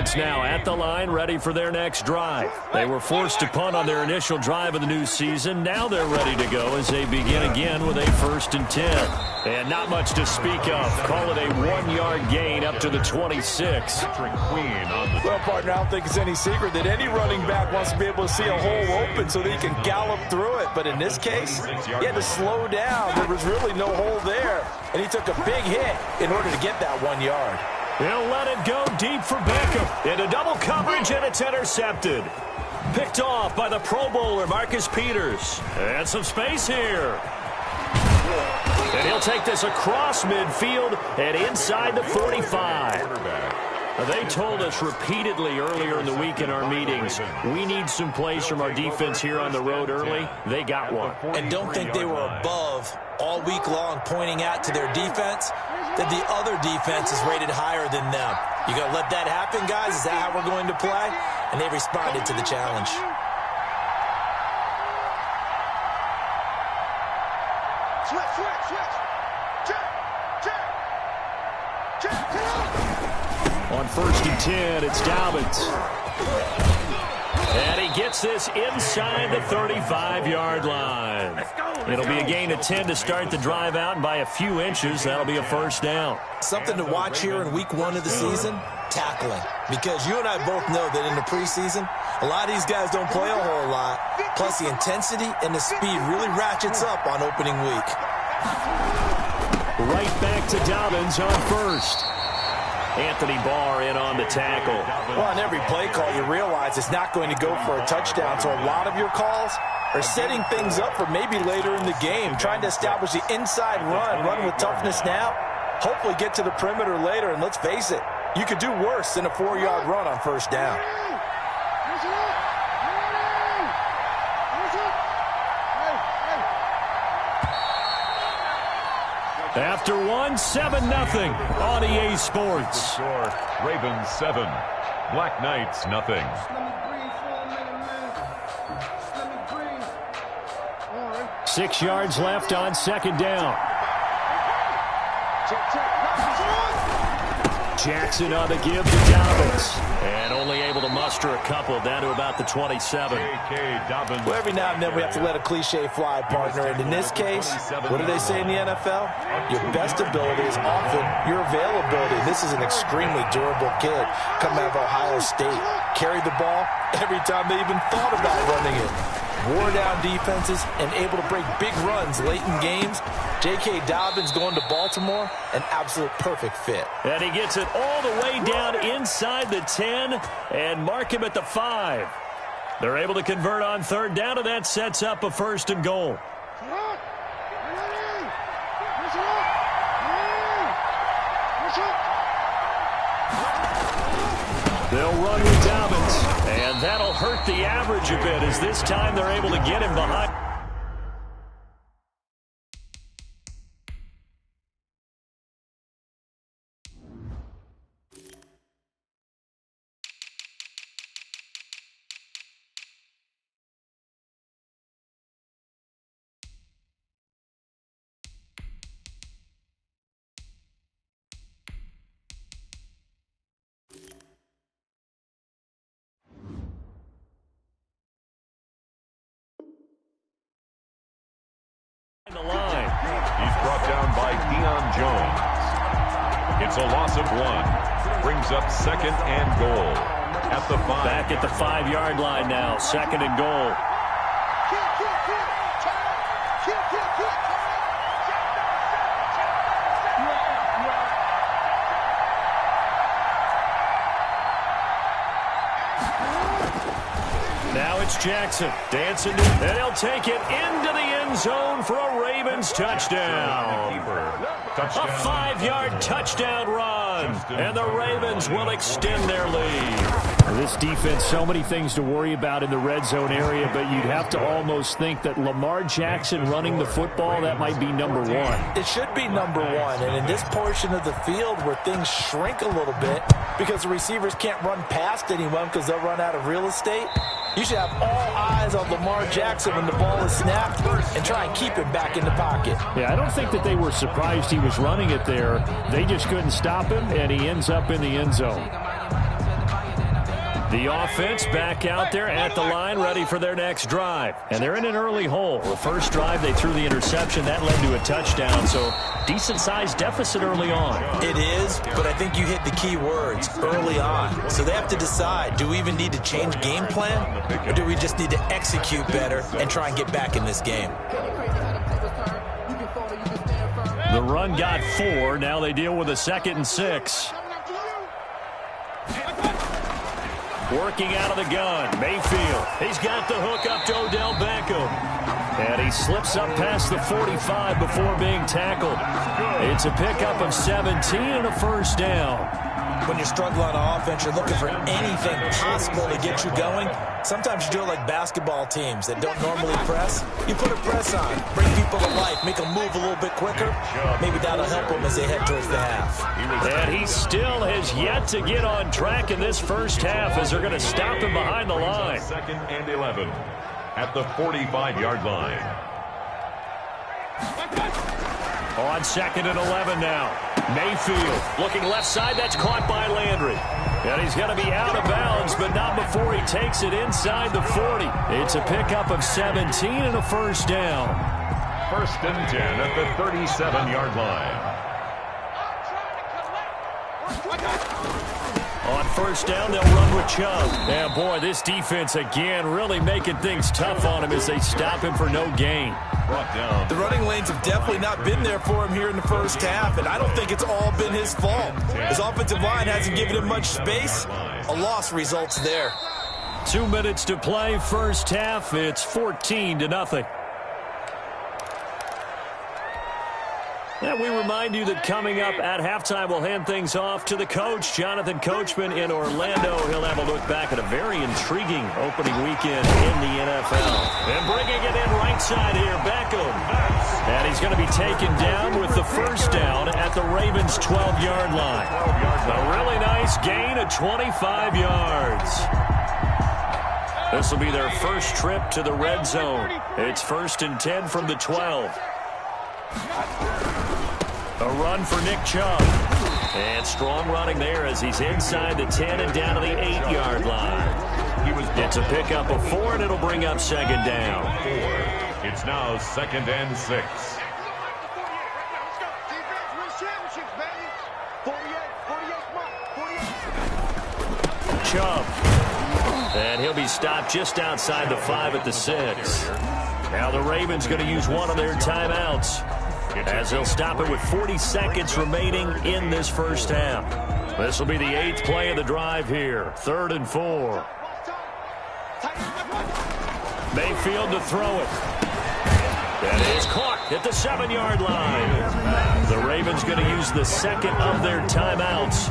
defense now at the line, ready for their next drive. They were forced to punt on their initial drive of the new season. Now they're ready to go as they begin again with a 1st and 10. And not much to speak of. Call it a 1-yard gain up to the 26. Well, partner, I don't think it's any secret that any running back wants to be able to see a hole open so that he can gallop through it. But in this case, he had to slow down. There was really no hole there. And he took a big hit in order to get that 1 yard. He'll let it go deep for Beckham. Into double coverage, and it's intercepted. Picked off by the Pro Bowler, Marcus Peters. And some space here. And he'll take this across midfield and inside the 45. They told us repeatedly earlier in the week in our meetings, we need some plays from our defense here on the road early. They got one. And don't think they were above all week long pointing out to their defense that the other defense is rated higher than them. You going to let that happen, guys? Is that how we're going to play? And they responded to the challenge. On 1st and 10, it's Dobbins. And he gets this inside the 35-yard line. It'll be a gain of 10 to start the drive out, and by a few inches, that'll be a 1st down. Something to watch here in week 1 of the season, tackling. Because you and I both know that in the preseason, a lot of these guys don't play a whole lot. Plus, the intensity and the speed really ratchets up on opening week. Right back to Dobbins on 1st. Anthony Barr in on the tackle. Well, on every play call, you realize it's not going to go for a touchdown, so a lot of your calls are setting things up for maybe later in the game, trying to establish the inside run with toughness now, hopefully get to the perimeter later, and let's face it, you could do worse than a 4-yard run on 1st down. After 1, 7-0 on EA Sports. Ravens 7, Black Knights nothing. 6 yards left on 2nd down. Jackson on the give to Dobbins. And only able to muster a couple down to about the 27. Well, every now and then we have to let a cliche fly, partner. And in this case, what do they say in the NFL? Your best ability is often your availability. This is an extremely durable kid coming out of Ohio State. Carried the ball every time they even thought about running it. Wore down defenses and able to break big runs late in games. J.K. Dobbins going to Baltimore, an absolute perfect fit. And he gets it all the way down inside the 10 and mark him at the 5. They're able to convert on 3rd down, and that sets up a 1st and goal. They'll run with Dobbins, and that'll hurt the average a bit as this time they're able to get him behind. The line. He's brought down by Deion Jones. It's a loss of 1. Brings up 2nd and goal at the 5. Back at the 5-yard line now. 2nd and goal. Now it's Jackson dancing, and he'll take it into the end zone for a Ravens touchdown. A 5-yard touchdown run, and the Ravens will extend their lead. This defense, so many things to worry about in the red zone area, but you'd have to almost think that Lamar Jackson running the football, that might be number 1. It should be number 1, and in this portion of the field where things shrink a little bit because the receivers can't run past anyone because they'll run out of real estate, you should have all eyes on Lamar Jackson when the ball is snapped and try and keep him back in the pocket. Yeah, I don't think that they were surprised he was running it there. They just couldn't stop him, and he ends up in the end zone. The offense back out there at the line, ready for their next drive. And they're in an early hole. The first drive, they threw the interception. That led to a touchdown, so decent-sized deficit early on. It is, but I think you hit the key words, early on. So they have to decide, do we even need to change game plan, or do we just need to execute better and try and get back in this game? The run got 4. Now they deal with a 2nd and 6. Working out of the gun, Mayfield. He's got the hook up to Odell Beckham. And he slips up past the 45 before being tackled. It's a pickup of 17 and a first down. When you struggle on offense, you're looking for anything possible to get you going. Sometimes you do it like basketball teams that don't normally press. You put a press on, bring people to life, make them move a little bit quicker. Maybe that'll help them as they head towards the half. And he still has yet to get on track in this first half as they're going to stop him behind the line. 2nd and 11 at the 45-yard line. On 2nd and 11 now. Mayfield looking left side. That's caught by Landry. And he's going to be out of bounds, but not before he takes it inside the 40. It's a pickup of 17 and a first down. 1st and 10 at the 37-yard line. On first down, they'll run with Chubb. And boy, this defense again really making things tough on him as they stop him for no gain. Brought down. The running lanes have definitely not been there for him here in the first half, and I don't think it's all been his fault. His offensive line hasn't given him much space. A loss results there. 2 minutes to play, first half. It's 14-0. And we remind you that coming up at halftime, we'll hand things off to the coach, Jonathan Coachman in Orlando. He'll have a look back at a very intriguing opening weekend in the NFL. And bringing it in right side here, Beckham. And he's going to be taken down with the first down at the Ravens' 12-yard line. A really nice gain of 25 yards. This will be their first trip to the red zone. It's 1st and 10 from the 12. A run for Nick Chubb. And strong running there as he's inside the 10 and down to the 8-yard line. It's a pickup of 4, and it'll bring up 2nd down. It's now 2nd and 6. Chubb. And he'll be stopped just outside the 5 at the 6. Now the Ravens going to use one of their timeouts, as they'll stop it with 40 seconds remaining in this first half. This will be the 8th play of the drive here. 3rd and 4. Mayfield to throw it. And it is caught at the 7-yard line. The Ravens going to use the 2nd of their timeouts,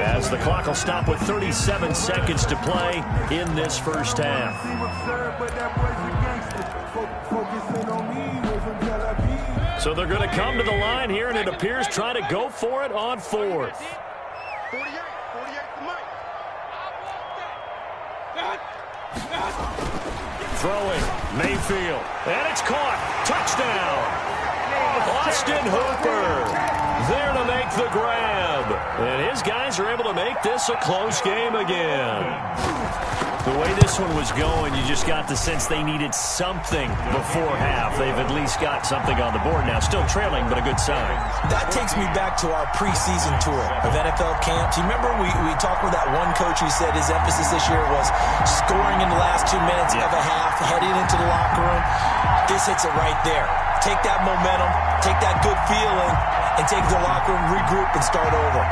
as the clock will stop with 37 seconds to play in this first half. So they're going to come to the line here, and it appears trying to go for it on 4th. Throwing, Mayfield, and it's caught. Touchdown. Austin Hooper there to make the grab. And his guys are able to make this a close game again. The way this one was going, you just got the sense they needed something before half. They've at least got something on the board now. Still trailing, but a good sign. That takes me back to our preseason tour of NFL camps. You remember we talked with that one coach who said his emphasis this year was scoring in the last 2 minutes of a half, heading into the locker room. This hits it right there. Take that momentum, take that good feeling, and take the locker room, regroup, and start over.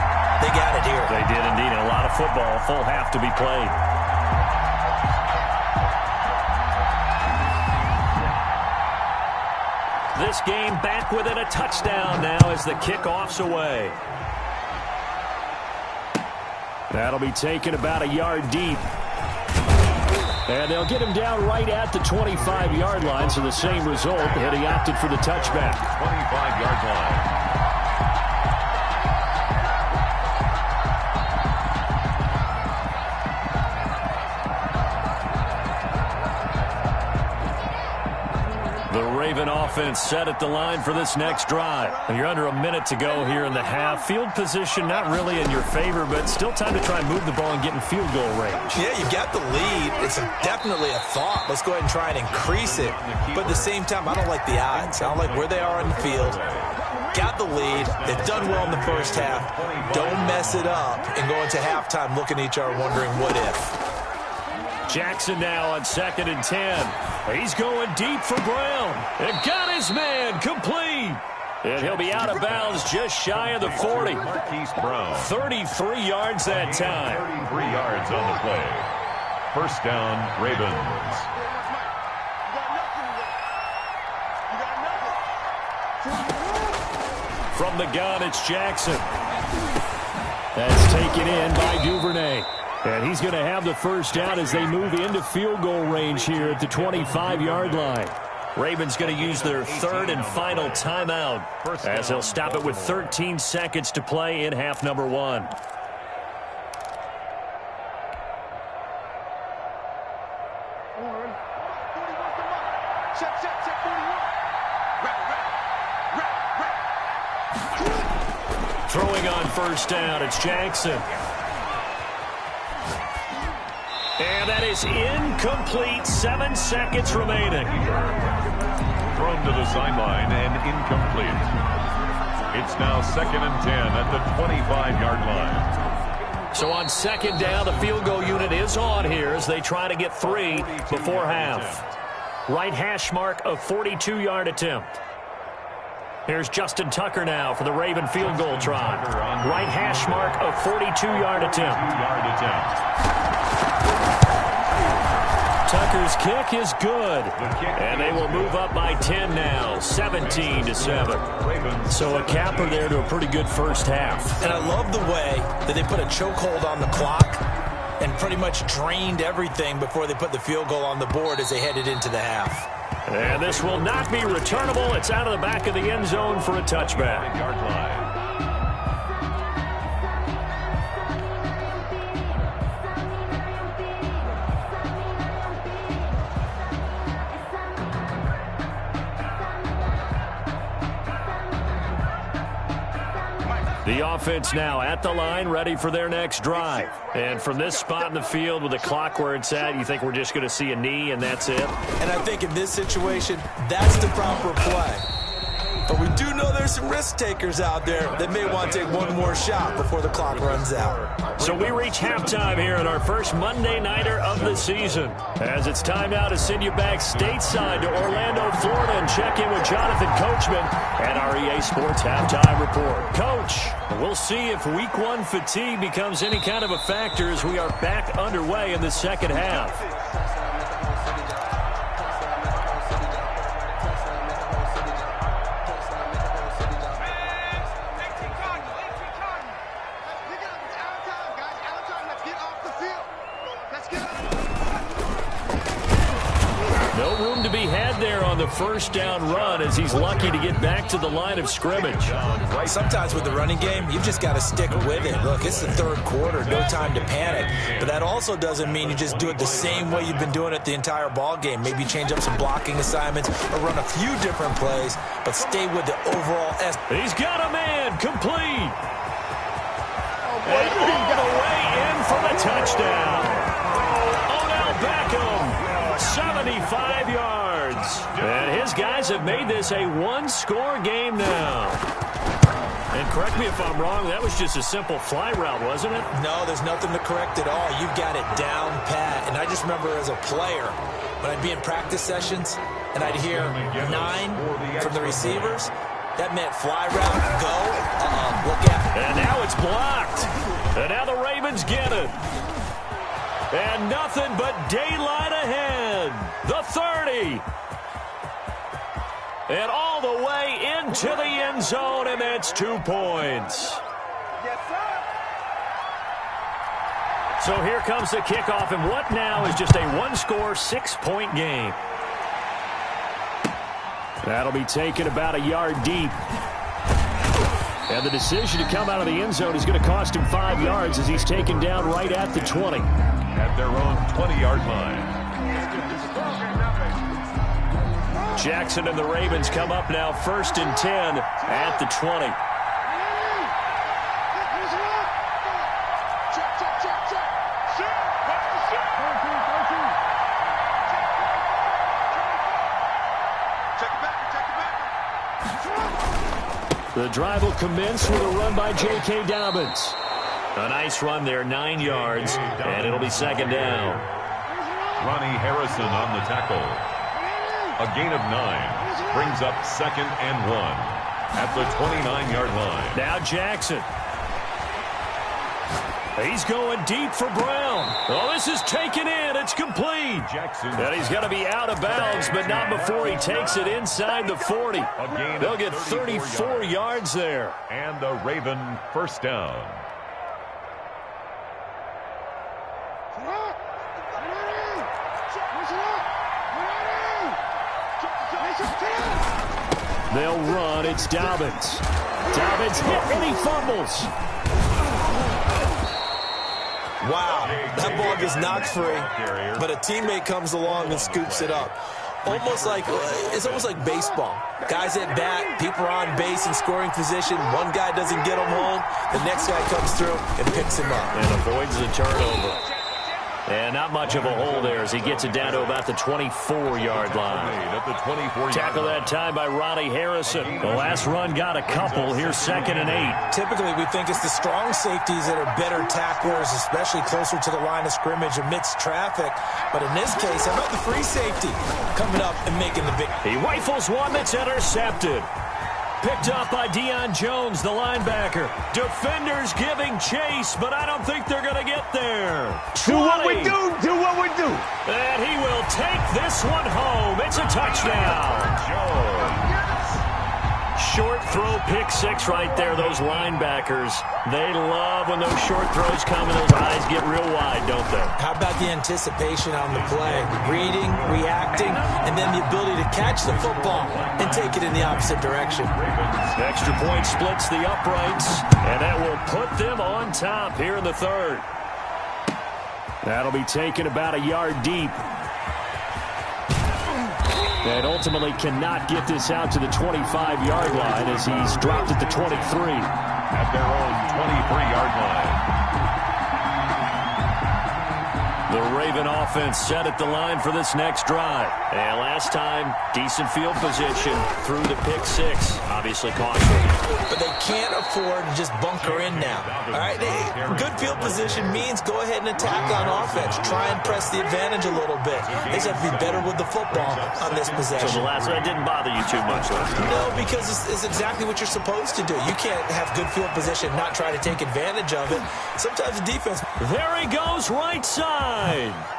They got it here. They did indeed. A lot of football, full half to be played. This game back within a touchdown now as the kickoff's away. That'll be taken about a yard deep. And they'll get him down right at the 25-yard line, so the same result, and he opted for the touchback. 25-yard line. The Raven offense set at the line for this next drive. And you're under a minute to go here in the half. Field position not really in your favor, but still time to try and move the ball and get in field goal range. Yeah, you got the lead. It's definitely a thought. Let's go ahead and try and increase it. But at the same time, I don't like the odds. I don't like where they are on the field. Got the lead. They've done well in the first half. Don't mess it up and go into halftime looking at each other wondering what if. Jackson now on 2nd and 10. He's going deep for Brown. And got his man complete. And he'll be out of bounds just shy of the 40. Marquise Brown. 33 yards that time. 33 yards on the play. First down, Ravens. From the gun, it's Jackson. That's taken in by Duvernay. And he's going to have the first down as they move into field goal range here at the 25-yard line. Ravens going to use their third and final timeout as they'll stop it with 13 seconds to play in half number 1. Throwing on first down, it's Jackson. And that is incomplete. 7 seconds remaining. Thrown to the sideline and incomplete. It's now 2nd and 10 at the 25-yard line. So on 2nd down, the field goal unit is on here as they try to get 3 before half. Right hash mark of 42-yard attempt. Here's Justin Tucker now for the Raven field goal try. Right hash mark of 42-yard attempt. Tucker's kick is good. And they will move up by 10 now, 17-7. So a capper there to a pretty good first half. And I love the way that they put a chokehold on the clock and pretty much drained everything before they put the field goal on the board as they headed into the half. And this will not be returnable. It's out of the back of the end zone for a touchback. Yard line. The offense now at the line, ready for their next drive. And from this spot in the field with the clock where it's at, you think we're just going to see a knee and that's it? And I think in this situation, that's the proper play. But we do know there's some risk takers out there that may want to take one more shot before the clock runs out. So we reach halftime here in our first Monday Nighter of the season. As it's time now to send you back stateside to Orlando, Florida, and check in with Jonathan Coachman at our EA Sports Halftime Report. Coach, we'll see if Week 1 fatigue becomes any kind of a factor as we are back underway in the second half. The first down run as he's lucky to get back to the line of scrimmage. Sometimes with the running game, you've just got to stick with it. Look, it's the third quarter, no time to panic. But that also doesn't mean you just do it the same way you've been doing it the entire ball game. Maybe change up some blocking assignments or run a few different plays, but stay with the overall He's got a man complete. And all the way in for the touchdown. Odell Beckham, 75 yards. And his guys have made this a one-score game now. And correct me if I'm wrong, that was just a simple fly route, wasn't it? No, there's nothing to correct at all. You've got it down pat. And I just remember as a player, when I'd be in practice sessions and I'd hear 9 from the receivers, that meant fly route, go, look out. And now it's blocked. And now the Ravens get it. And nothing but daylight ahead. The 30. And all the way into the end zone, and that's 2 points. Yes, sir. So here comes the kickoff, and what now is just a one-score, 6-point game. That'll be taken about a yard deep. And the decision to come out of the end zone is going to cost him 5 yards as he's taken down right at the 20. At their own 20-yard line. Jackson and the Ravens come up now 1st and 10 at the 20. The drive will commence with a run by J.K. Dobbins. A nice run there, 9 yards, and it'll be 2nd down. Ronnie Harrison on the tackle. A gain of 9 brings up 2nd and 1 at the 29-yard line. Now Jackson. He's going deep for Brown. Oh, this is taken in. It's complete. Jackson. And he's going to be out of bounds, but not before he takes it inside the 40. They'll get 34 yards there. And the Raven 1st down. They'll run. It's Dobbins. Dobbins hit and he fumbles. Wow, that ball gets knocked free, but a teammate comes along and scoops it up. It's almost like baseball. Guys at bat, people are on base in scoring position. One guy doesn't get him home. The next guy comes through and picks him up. And avoids the turnover. And not much of a hole there as he gets it down to about the 24-yard line. Tackle that time by Ronnie Harrison. The last run got a couple. Here's 2nd and 8. Typically, we think it's the strong safeties that are better tacklers, especially closer to the line of scrimmage amidst traffic. But in this case, how about the free safety coming up and making the big... He rifles one that's intercepted. Picked up by Deion Jones, the linebacker. Defenders giving chase, but I don't think they're going to get there. 20. Do what we do. Do what we do. And he will take this one home. It's a touchdown. Short throw, pick 6 right there. Those linebackers, they love when those short throws come and those eyes get real wide, don't they? How about the anticipation on the play? Reading, reacting, and then the ability to catch the football and take it in the opposite direction. Extra point splits the uprights, and that will put them on top here in the 3rd. That'll be taken about a yard deep. And ultimately cannot get this out to the 25-yard line as he's dropped at the 23. At their own 23-yard line. The Raven offense set at the line for this next drive. And last time, decent field position through the pick 6. Obviously costly. But they can't afford to just bunker in now. All right, good field position means go ahead and attack on offense. Try and press the advantage a little bit. They just have to be better with the football on this possession. So the last one didn't bother you too much last time? No, because it's exactly what you're supposed to do. You can't have good field position, not try to take advantage of it. Sometimes the defense... There he goes, right side.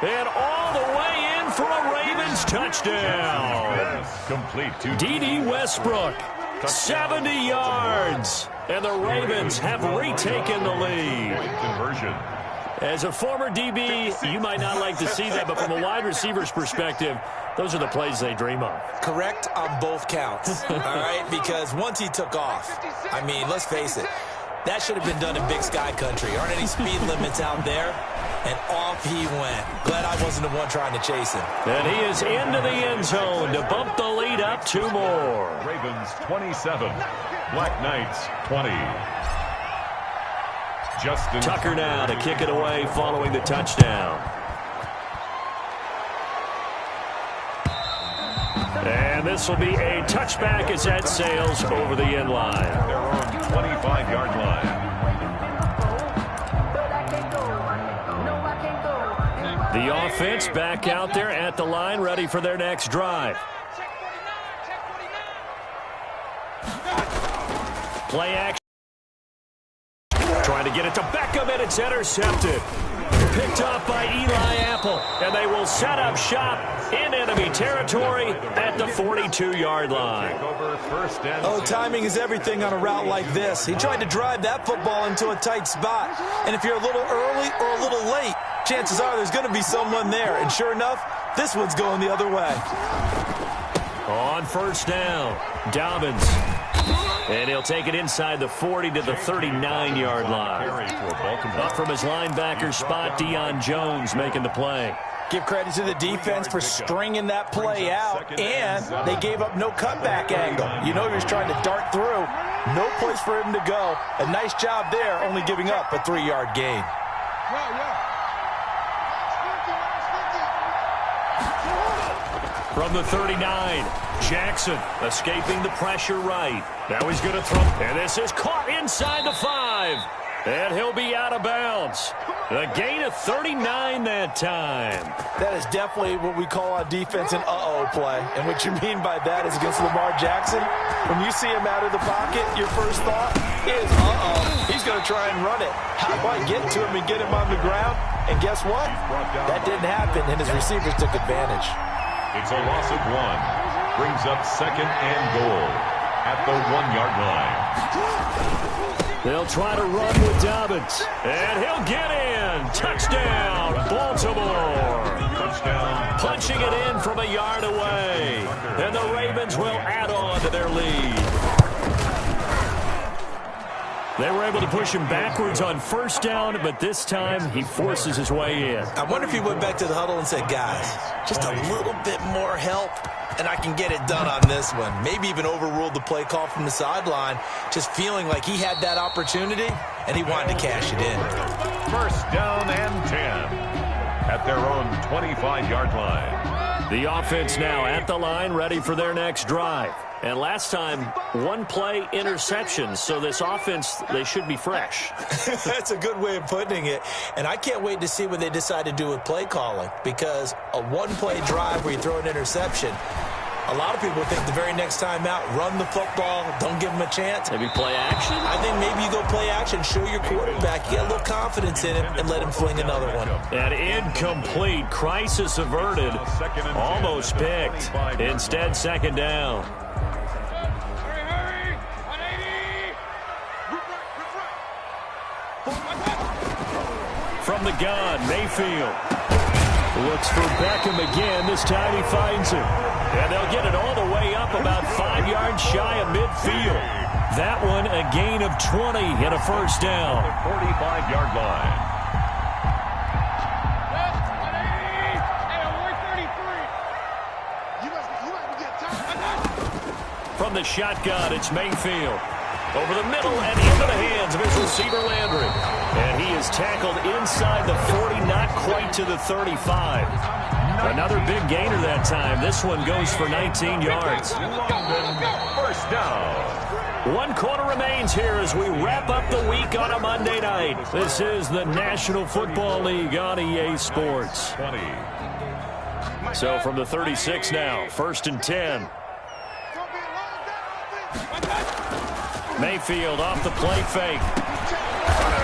And all the way in for a Ravens touchdown. Complete to D.D. Westbrook, 70 yards. And the Ravens have retaken the lead. conversion. As a former DB, you might not like to see that, but from a wide receiver's perspective, those are the plays they dream of. Correct on both counts, all right? Because once he took off, I mean, let's face it, that should have been done in Big Sky Country. Aren't any speed limits out there? And off he went. Glad I wasn't the one trying to chase him. And he is into the end zone to bump the lead up 2 more. Ravens 27, Black Knights 20. Justin Tucker now to kick it away following the touchdown. And this will be a touchback as that sails over the end line. Their own 25-yard line. The offense back out there at the line, ready for their next drive. Play action. Trying to get it to Beckham, and it's intercepted. Picked up by Eli Apple, and they will set up shop in enemy territory at the 42-yard line. Oh, timing is everything on a route like this. He tried to drive that football into a tight spot. And if you're a little early or a little late, chances are there's going to be someone there. And sure enough, this one's going the other way. On first down, Dobbins. And he'll take it inside the 40 to the 39-yard line. Up from his linebacker spot, Deion Jones making the play. Give credit to the defense for stringing that play out, and they gave up no cutback angle. You know he was trying to dart through. No place for him to go. A nice job there, only giving up a 3-yard gain. From the 39, Jackson escaping the pressure right. Now he's going to throw, and this is caught inside the 5. And he'll be out of bounds. A gain of 39 that time. That is definitely what we call on defense an uh-oh play. And what you mean by that is against Lamar Jackson, when you see him out of the pocket, your first thought is, uh-oh, he's going to try and run it. How do I get to him and get him on the ground? And guess what? That didn't happen, and his receivers took advantage. It's a loss of 1. Brings up 2nd and goal at the 1-yard line. They'll try to run with Dobbins. And he'll get in. Touchdown, Baltimore. Touchdown. Punching it in from a yard away. And the Ravens will add on to their lead. They were able to push him backwards on first down, but this time he forces his way in. I wonder if he went back to the huddle and said, guys, just a little bit more help, and I can get it done on this one. Maybe even overruled the play call from the sideline, just feeling like he had that opportunity, and he wanted to cash it in. First down and 10 at their own 25-yard line. The offense now at the line, ready for their next drive. And last time, 1-play interception, so this offense, they should be fresh. That's a good way of putting it. And I can't wait to see what they decide to do with play calling, because a 1-play drive where you throw an interception, a lot of people think the very next time out, run the football, don't give them a chance. Maybe play action? I think maybe you go play action, show your quarterback, get a little confidence in him, and let him fling another one. An incomplete, crisis averted, almost picked. Instead, 2nd down. From the gun, Mayfield looks for Beckham again. This time he finds him. And they'll get it all the way up about 5 yards shy of midfield. That one a gain of 20 and a first down. 45-yard line. From the shotgun, it's Mayfield. Over the middle and into the hands of his receiver, Landry. And he is tackled inside the 40, not quite to the 35. Another big gainer that time. This one goes for 19 yards. First down. 1 quarter remains here as we wrap up the week on a Monday night. This is the National Football League on EA Sports. 20. So from the 36 now, 1st and 10. Mayfield off the play fake.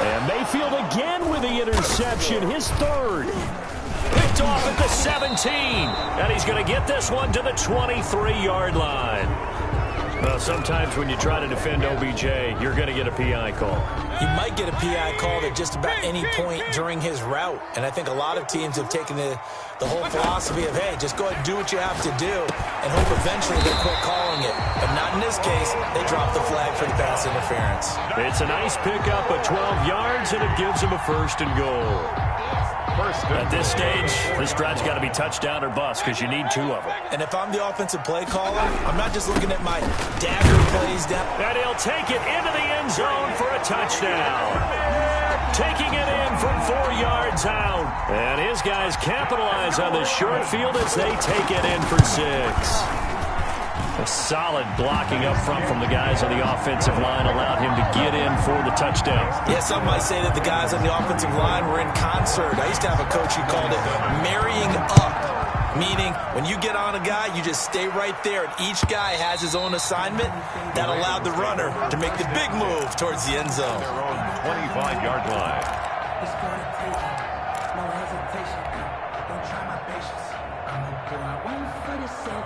And Mayfield again with the interception, his 3rd. Picked off at the 17. And he's going to get this one to the 23-yard line. Well, sometimes when you try to defend OBJ, you're going to get a PI call. You might get a PI called at just about any point during his route. And I think a lot of teams have taken the whole philosophy of, hey, just go ahead and do what you have to do and hope eventually they quit calling it. But not in this case. They dropped the flag for the pass interference. It's a nice pickup of 12 yards, and it gives him a 1st and goal. At this stage, this drive's got to be touchdown or bust because you need 2 of them. And if I'm the offensive play caller, I'm not just looking at my dagger plays down. And he'll take it into the end zone for a touchdown. Taking it in from 4 yards out. And his guys capitalize on the short field as they take it in for 6. A solid blocking up front from the guys on the offensive line allowed him to get in for the touchdown. Yeah, some might say that the guys on the offensive line were in concert. I used to have a coach who called it marrying up, meaning when you get on a guy, you just stay right there, and each guy has his own assignment. That allowed the runner to make the big move towards the end zone. Their own 25-yard line. It's gonna take no hesitation. Don't try my patience. I'm gonna pour out one for the self.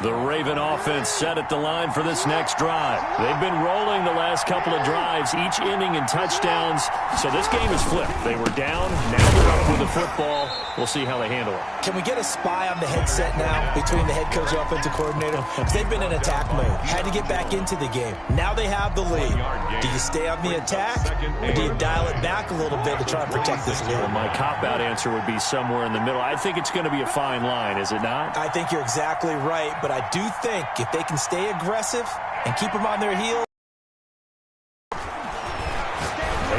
The Raven offense set at the line for this next drive. They've been rolling the last couple of drives, each inning in touchdowns. So this game is flipped. They were down, now they're up with the football. We'll see how they handle it. Can we get a spy on the headset now between the head coach and offensive coordinator? Because they've been in attack mode. Had to get back into the game. Now they have the lead. Do you stay on the attack, or do you dial it back a little bit to try and protect this lead? Well, my cop-out answer would be somewhere in the middle. I think it's going to be a fine line, is it not? I think you're exactly right, but I do think if they can stay aggressive and keep them on their heels.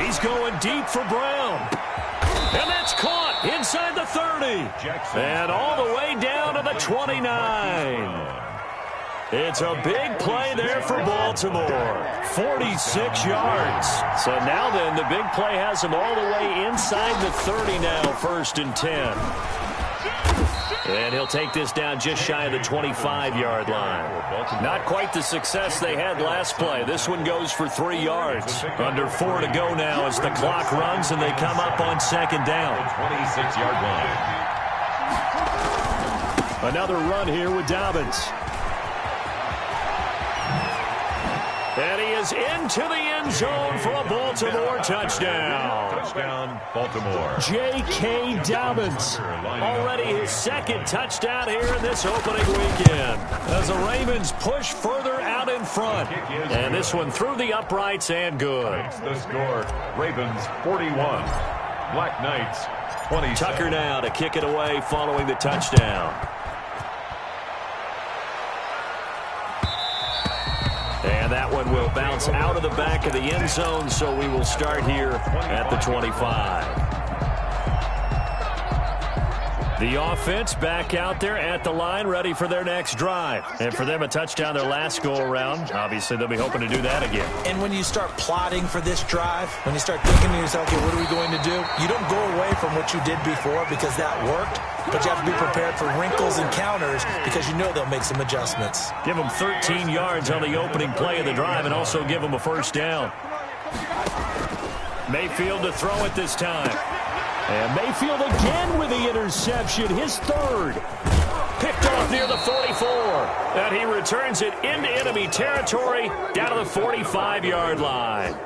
He's going deep for Brown. And that's caught inside the 30. And all the way down to the 29. It's a big play there for Baltimore. 46 yards. So now then, the big play has him all the way inside the 30 now, 1st and 10. And he'll take this down just shy of the 25-yard line. Not quite the success they had last play. This one goes for 3 yards. Under 4 to go now as the clock runs and they come up on 2nd down. 26-yard line. Another run here with Dobbins. And he is into the end zone for a Baltimore touchdown. Touchdown, Baltimore. J.K. Dobbins. Already his 2nd touchdown here in this opening weekend. As the Ravens push further out in front. And this one through the uprights and good. The score, Ravens 41. Black Knights 20. Tucker now to kick it away following the touchdown. And that one will bounce out of the back of the end zone, so we will start here at the 25. The offense back out there at the line, ready for their next drive. And for them, a touchdown their last go-around. Obviously, they'll be hoping to do that again. And when you start plotting for this drive, when you start thinking to yourself, okay, what are we going to do? You don't go away from what you did before because that worked, but you have to be prepared for wrinkles and counters because you know they'll make some adjustments. Give them 13 yards on the opening play of the drive and also give them a 1st down. Mayfield to throw it this time. And Mayfield again with the interception, his 3rd. Picked off near the 44. And he returns it into enemy territory down to the 45-yard line.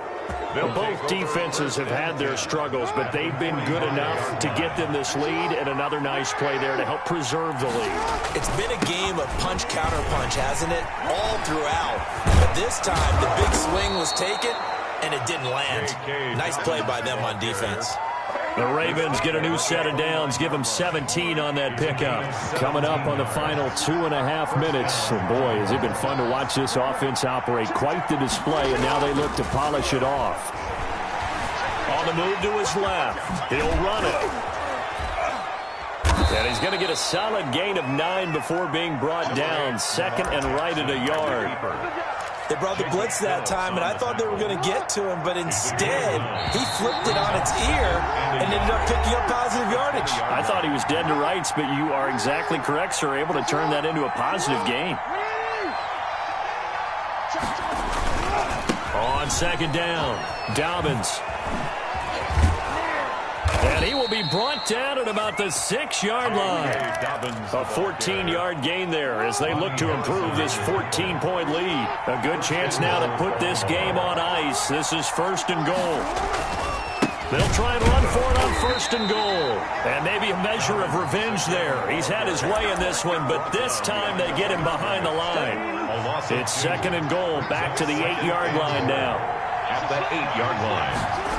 Both defenses have had their struggles, but they've been good enough to get them this lead, and another nice play there to help preserve the lead. It's been a game of punch, counter punch, hasn't it? All throughout. But this time, the big swing was taken, and it didn't land. Nice play by them on defense. The Ravens get a new set of downs, give them 17 on that pickup. Coming up on the final 2.5 minutes. And boy, has it been fun to watch this offense operate. Quite the display, and now they look to polish it off. On the move to his left. He'll run it. And he's going to get a solid gain of 9 before being brought down. 2nd and right at a yard. They brought the blitz that time, and I thought they were going to get to him, but instead, he flipped it on its ear and ended up picking up positive yardage. I thought he was dead to rights, but you are exactly correct, sir. Able to turn that into a positive gain. On 2nd down, Dobbins. And he will be brought down at about the 6-yard line. A 14-yard gain there as they look to improve this 14-point lead. A good chance now to put this game on ice. This is 1st and goal. They'll try and run for it on 1st and goal. And maybe a measure of revenge there. He's had his way in this one, but this time they get him behind the line. It's 2nd and goal, back to the 8-yard line now. At that 8-yard line.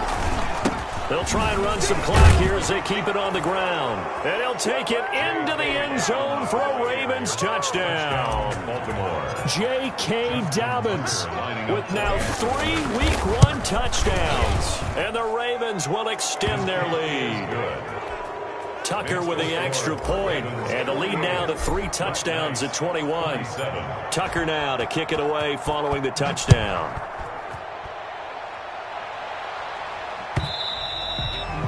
They'll try and run some clock here as they keep it on the ground. And he'll take it into the end zone for a Ravens touchdown. Baltimore. J.K. Dobbins with now 3 Week 1 touchdowns. And the Ravens will extend their lead. Tucker with the extra point. And the lead now to 3 touchdowns at 21. Tucker now to kick it away following the touchdown.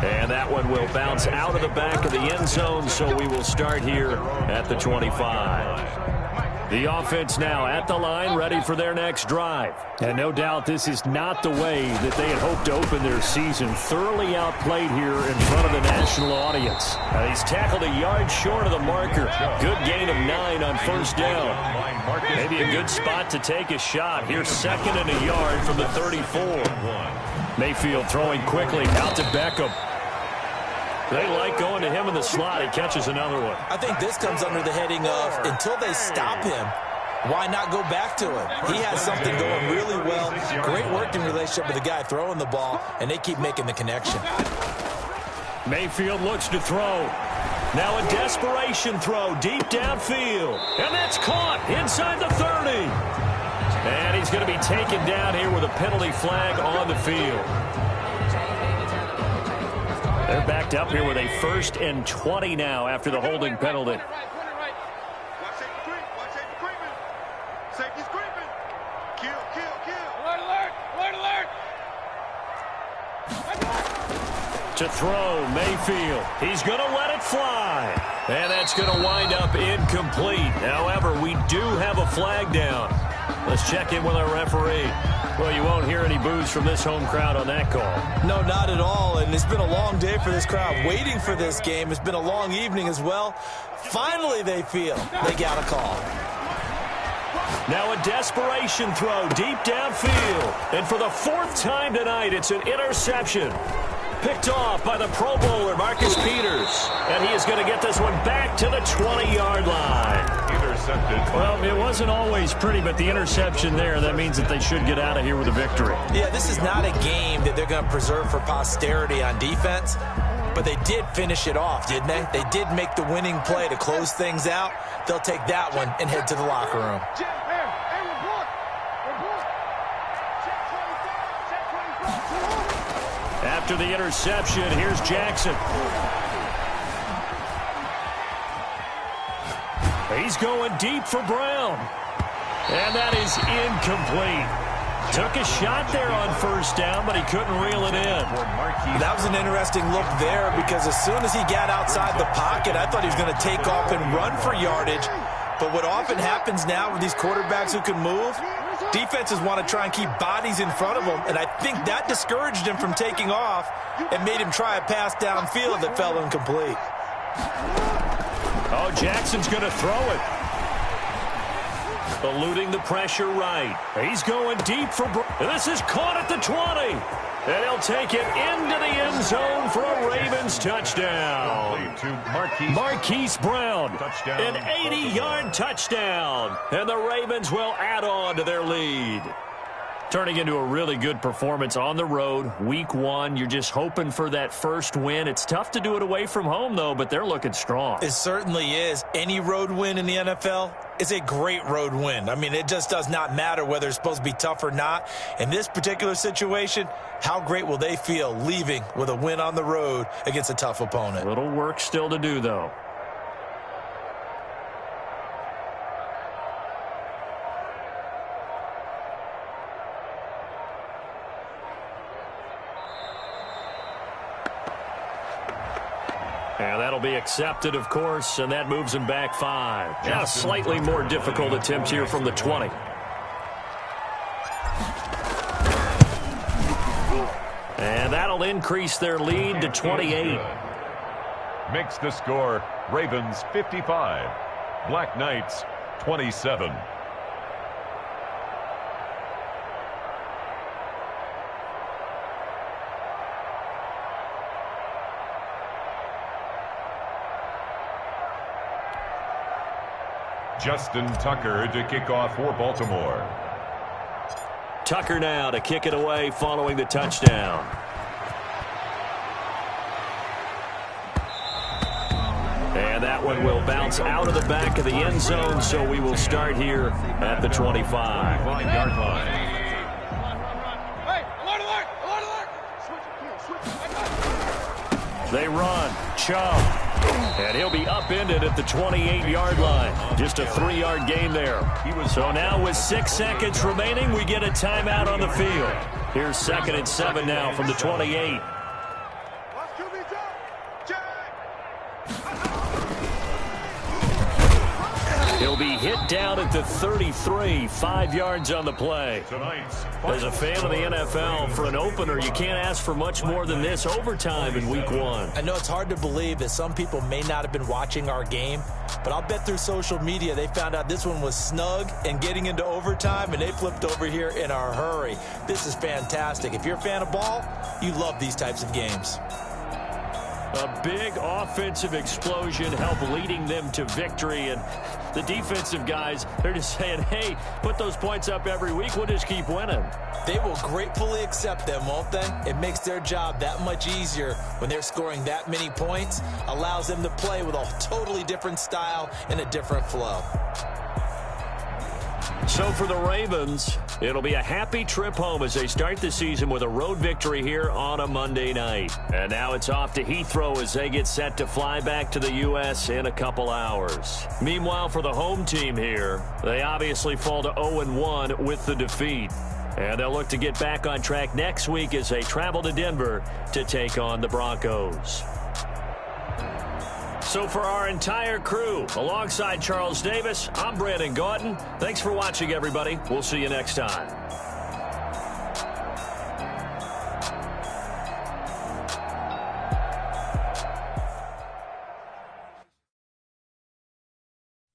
And that one will bounce out of the back of the end zone, so we will start here at the 25. The offense now at the line, ready for their next drive. And no doubt this is not the way that they had hoped to open their season. Thoroughly outplayed here in front of the national audience. He's tackled a yard short of the marker. Good gain of 9 on first down. Maybe a good spot to take a shot. Here's 2nd and a yard from the 34. Mayfield throwing quickly out to Beckham. They like going to him in the slot. He catches another one. I think this comes under the heading of until they stop him, why not go back to him? He has something going really well. Great working relationship with the guy throwing the ball, and they keep making the connection. Mayfield looks to throw. Now a desperation throw deep downfield. And that's caught inside the 30. And he's going to be taken down here with a penalty flag on the field. They're backed up here with a 1st and 20 now after the holding penalty. To throw, Mayfield. He's going to let it fly. And that's going to wind up incomplete. However, we do have a flag down. Let's check in with our referee. Well, you won't hear any boos from this home crowd on that call. No, not at all. And it's been a long day for this crowd waiting for this game. It's been a long evening as well. Finally, they feel they got a call. Now a desperation throw deep downfield. And for the 4th time tonight, it's an interception. Picked off by the Pro Bowler, Marcus Peters. And he is going to get this one back to the 20-yard line. Intercepted. Well, it wasn't always pretty, but the interception there, that means that they should get out of here with a victory. Yeah, this is not a game that they're going to preserve for posterity on defense, but they did finish it off, didn't they? They did make the winning play to close things out. They'll take that one and head to the locker room. After the interception, here's Jackson. He's going deep for Brown. And that is incomplete. Took a shot there on first down, but he couldn't reel it in. That was an interesting look there because as soon as he got outside the pocket, I thought he was going to take off and run for yardage. But what often happens now with these quarterbacks who can move, defenses want to try and keep bodies in front of them, and I think that discouraged him from taking off and made him try a pass downfield that fell incomplete. Oh, Jackson's going to throw it. Eluding the pressure right. He's going deep for this is caught at the 20. And he'll take it into the end zone for a Ravens touchdown. Marquise Brown, touchdown. An 80-yard touchdown. And the Ravens will add on to their lead. Turning into a really good performance on the road. Week 1, you're just hoping for that first win. It's tough to do it away from home, though, but they're looking strong. It certainly is. Any road win in the NFL is a great road win. I mean, it just does not matter whether it's supposed to be tough or not. In this particular situation, how great will they feel leaving with a win on the road against a tough opponent? Little work still to do, though. And that'll be accepted, of course, and that moves him back 5. Now a slightly more difficult attempt here from the 20. And that'll increase their lead to 28. Makes the score Ravens 55, Black Knights 27. Justin Tucker to kick off for Baltimore. Tucker now to kick it away following the touchdown. And that one will bounce out of the back of the end zone, so we will start here at the 25-yard line. They run. Chubb. And he'll be upended at the 28-yard line. Just a 3-yard gain there. So now with 6 seconds remaining, we get a timeout on the field. Here's 2nd and 7 now from the 28. He'll be hit down at the 33, 5 yards on the play. As a fan of the NFL, for an opener, you can't ask for much more than this overtime in week 1. I know it's hard to believe that some people may not have been watching our game, but I'll bet through social media they found out this one was snug and getting into overtime, and they flipped over here in a hurry. This is fantastic. If you're a fan of ball, you love these types of games. A big offensive explosion helped leading them to victory, and the defensive guys, they're just saying, hey, put those points up every week, we'll just keep winning. They will gratefully accept them, won't they? It makes their job that much easier when they're scoring that many points, allows them to play with a totally different style and a different flow. So for the Ravens, it'll be a happy trip home as they start the season with a road victory here on a Monday night. And now it's off to Heathrow as they get set to fly back to the U.S. in a couple hours. Meanwhile, for the home team here, they obviously fall to 0-1 with the defeat. And they'll look to get back on track next week as they travel to Denver to take on the Broncos. So for our entire crew, alongside Charles Davis, I'm Brandon Gauton. Thanks for watching, everybody. We'll see you next time.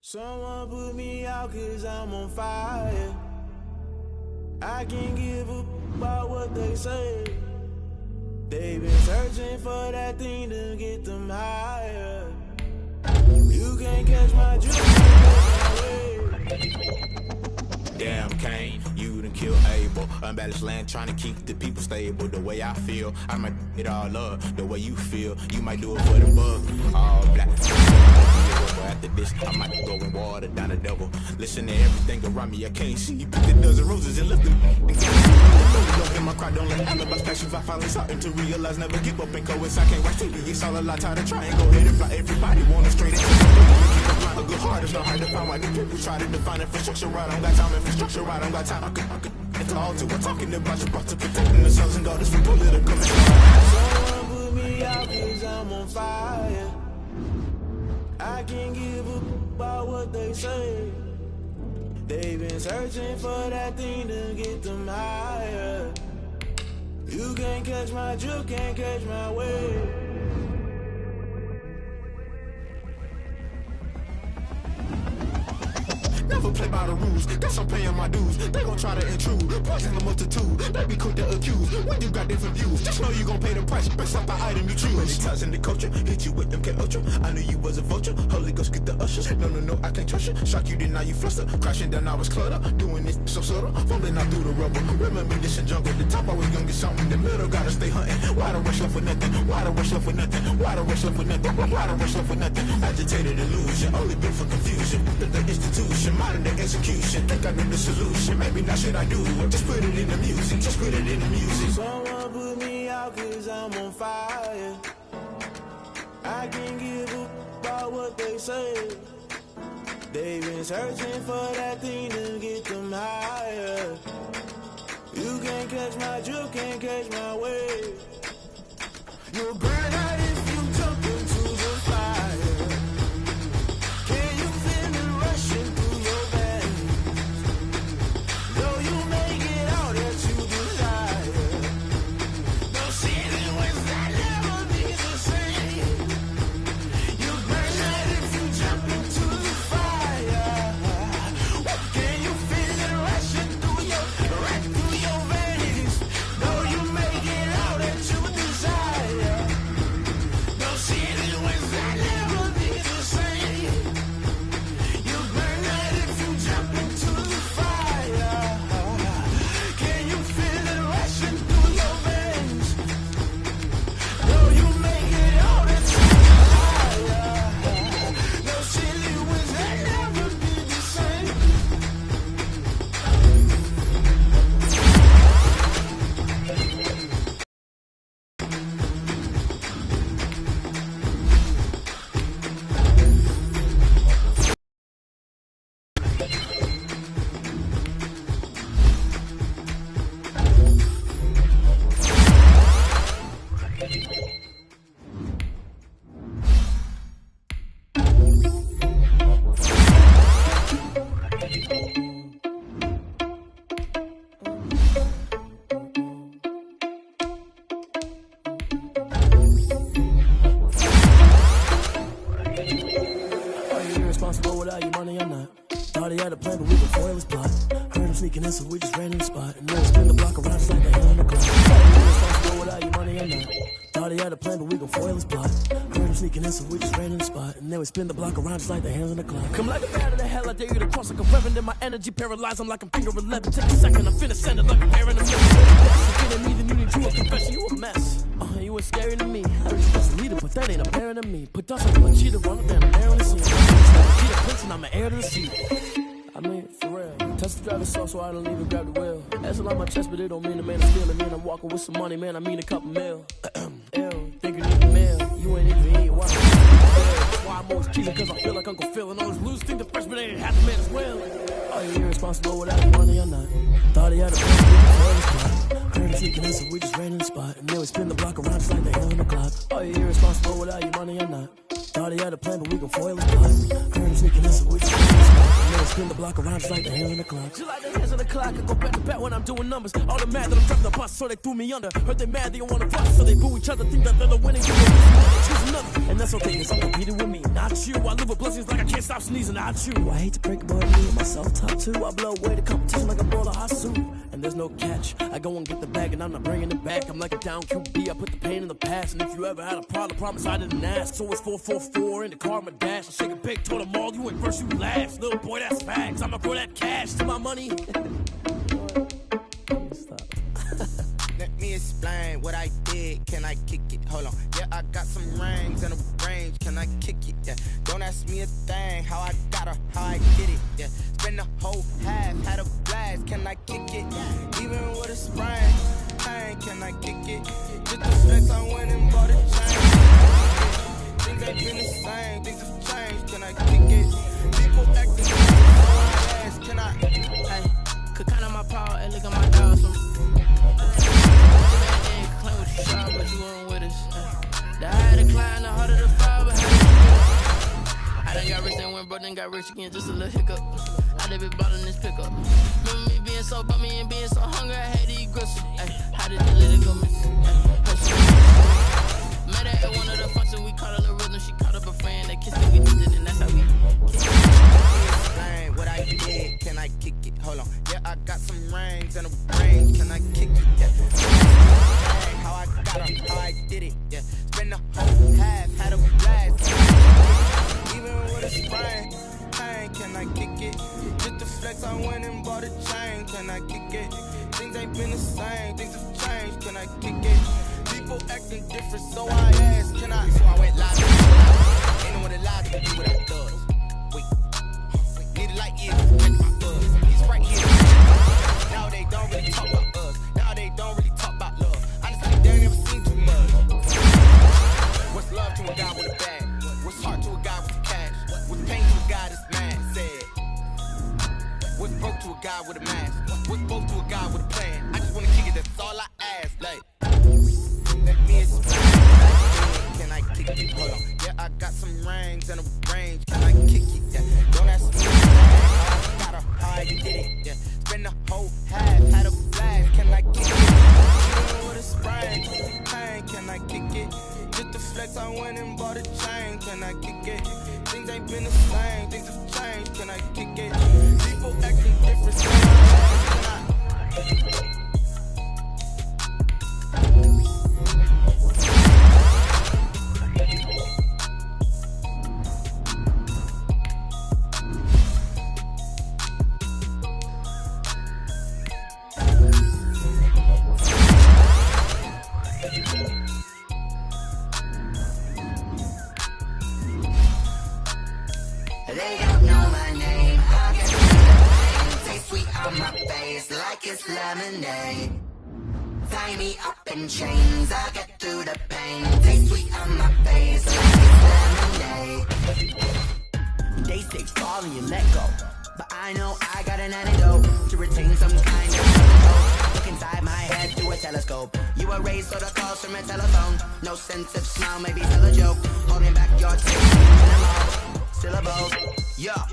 Someone put me out 'cause I'm on fire. I can't give up about what they say. They've been searching for that thing to get them higher. You can't catch my drift. Damn, Kane, you done killed Abel. Unbalanced land, trying to keep the people stable. The way I feel, I might it all up. The way you feel, you might do it for the bug. All black. After this, I might go in water down the devil. Listen to everything around me, I can't see. Picked a dozen roses and left them. And don't in my cry, don't let alibis pass you. I finally starting to realize, never give up and coincide. Can't watch TV, it's all a lot. Tired of trying, go ahead and fly. Everybody want to straight a good heart is not hard to find. Why the people try to define infrastructure right? I don't got time, infrastructure right? I don't got time. I could it's all to. We're talking about you brought to protecting the sons and daughters from political. Someone put me out 'cause I'm on fire. I can't give up about what they say. They've been searching for that thing to get them higher. You can't catch my drift, can't catch my wave. Never play by the rules, guess I'm paying my dues. They gon' try to intrude, poison the multitude. They be quick to accuse, when you got different views. Just know you gon' pay the price, based off the item you choose. Many times in the culture, hit you with them K-Ultra. I knew you was a vulture, Holy Ghost get the ushers. No, I can't trust you. Shock you, then now you fluster. Crashing down, I was cluttered. Doing this so subtle, falling out through the rubble. Remember this in jungle, the top I was young and something. The middle gotta stay hunting. Why the rush left for nothing? Why the rush left for nothing? Why the rush left for nothing? Why the rush left for nothing? Agitated illusion, only built for confusion. The institution, modern day execution. Think I know the solution, maybe not should I do it. Just put it in the music, just put it in the music. Someone put me out 'cause I'm on fire. I can't give up about what they say. They've been searching for that thing to get them higher. You can't catch my drift, can't catch my wave. You'll burn out if you jump into the fire. Can you feel it rushing through your veins? Though you make it out that you desire. No ceiling was that never be the same. You burn out if you jump into the fire. Can you feel it rushing through your veins? Though you make it out that you desire. he had a plan, but we gon' foil his plot. Heard him sneaking in, so we just ran in the spot. And then we spin the block around just like a hell in the clock. Thought he was responsible without your money or not. Thought he had a plan, but we gon' foil his plot. Heard him sneaking in, so we just ran in the spot. And then we spin the block around just like the hands on the clock. Come like a bat of the hell, I dare you to cross like a reverend. And my energy paralyzed, I'm like I'm finger 11. Take a second, I'm finna send it like a pair in the middle. If you me, then you need you a confession, you a mess. You was scary to me. I was supposed to lead it, but that ain't apparent to me. Put dust on a cheetah, run up and I'm there on the scene. Cheetah Prince and I'm an heir to the seat. I mean, for real. Touch the driver's soft, so I don't even grab the wheel. That's a lot on my chest, but it don't mean the man is stealing. Man, I'm walking with some money, man. I mean a couple mil. Ew, think you need a mail. You ain't even eat. Why I'm always cheating, cause I feel like Uncle Phil. And all those losers think the freshman ain't half the man as well. Are you irresponsible without your money or not? Thought he had a plan before his plot. Heard him sneaking in, so we just ran in the spot. And then we spin the block around just like the hell in the clock. Are you irresponsible without your money or not? Thought he had a plan, but we gon' foil his plot. Heard him sneaking in, so we just ran in the spot. And then we spin the block around just like the hands on the clock. Just like the hands on the clock, I go back to back when I'm doing numbers. All the mad that I'm trapping the bus, so they threw me under. Heard they mad, they don't wanna bust, so they boo each other. Think that they're the winning, you they choose another. And that's okay, cause I'm competing with me, not you. I live with blessings like I can't stop sneezing, not you. I hate to break it, but me and myself top two. I blow away the competition like a ball of hot soup. And there's no catch, I go and get the bag and I'm not bringing it back. I'm like a down QB, I put the pain in the past. And if you ever had a problem, promise I didn't ask. So it's 444 in the car, my dash. I shake a big, told them all, you ain't first, you last. Little boy, that's facts, I'ma throw that cash to my money. Stop. Let me explain what I did. Can I kick it? Hold on. Yeah, I got some rings and a range. Can I kick it? Yeah. Don't ask me a thing. How I got her, how I did it. Yeah. Spend the whole half, had a blast. Can I kick it? Even with a sprain. Pain, can I kick it? Just the flex, I went and bought a chain. Things ain't been the same. Things have changed. Can I kick it? People acting so I ask. Can I? Hey. Could count on my power and look at my dog. Claim what you saw, but you weren't with us. The higher the climb, the harder the fall, but I done got rich and went broke, then got rich again, just a little hiccup. I done been bought in this pickup. Remember me being so bummy and being so hungry, I had to eat gristle. How did the little go miss? Met her at one of the functions, we caught a little rhythm. She caught up a friend, they kissed and we did it, and that's how we kicked it. Explain what I did, can I kick it? Hold on, yeah, I got some rings and a range, can I kick it? Yeah. How I got her, how I did it, yeah. Spend the whole half, had a blast. Even with a sprain, pain, can I kick it? Just the flex, I went and bought a chain, can I kick it? Things ain't been the same, things have changed, can I kick it? People acting different, so I asked, can I? So I went live, ain't no one alive to do what I does. Wait, need a light year, check my buzz. He's right here. Now they don't really talk about us. Now they don't really talk about love. Honestly, they ain't never seen too much. What's love to a guy with a bag? What's heart to a guy with cash? What's pain to a guy that's mad? Said. What's broke to a guy with a mask? What's broke to a guy with a plan? I just wanna kick it, that's all I ask. Like, let me explain. Can I kick it? Hold on. Yeah, I got some rings and a range. Can I kick it? Yeah. Don't ask me how I got her, how I did it. Yeah. Spend the whole half, had a blast. Can I kick it? Even with a sprain, pain. Can I kick it? Just the flex, I went and bought a chain. Can I kick it? Things ain't been the same, things have changed. Can I kick it? People acting different, so can I? They don't know my name. I get through the pain. Taste sweet on my face like it's lemonade. Tie me up in chains. I get through the pain. Taste sweet on my face like it's lemonade. They say fall and you let go, but I know I got an antidote to retain some kind of control. Look inside my head through a telescope. You erase all the calls from a telephone. No sense of smile, maybe tell a joke. Holding back your taste, syllables, yeah.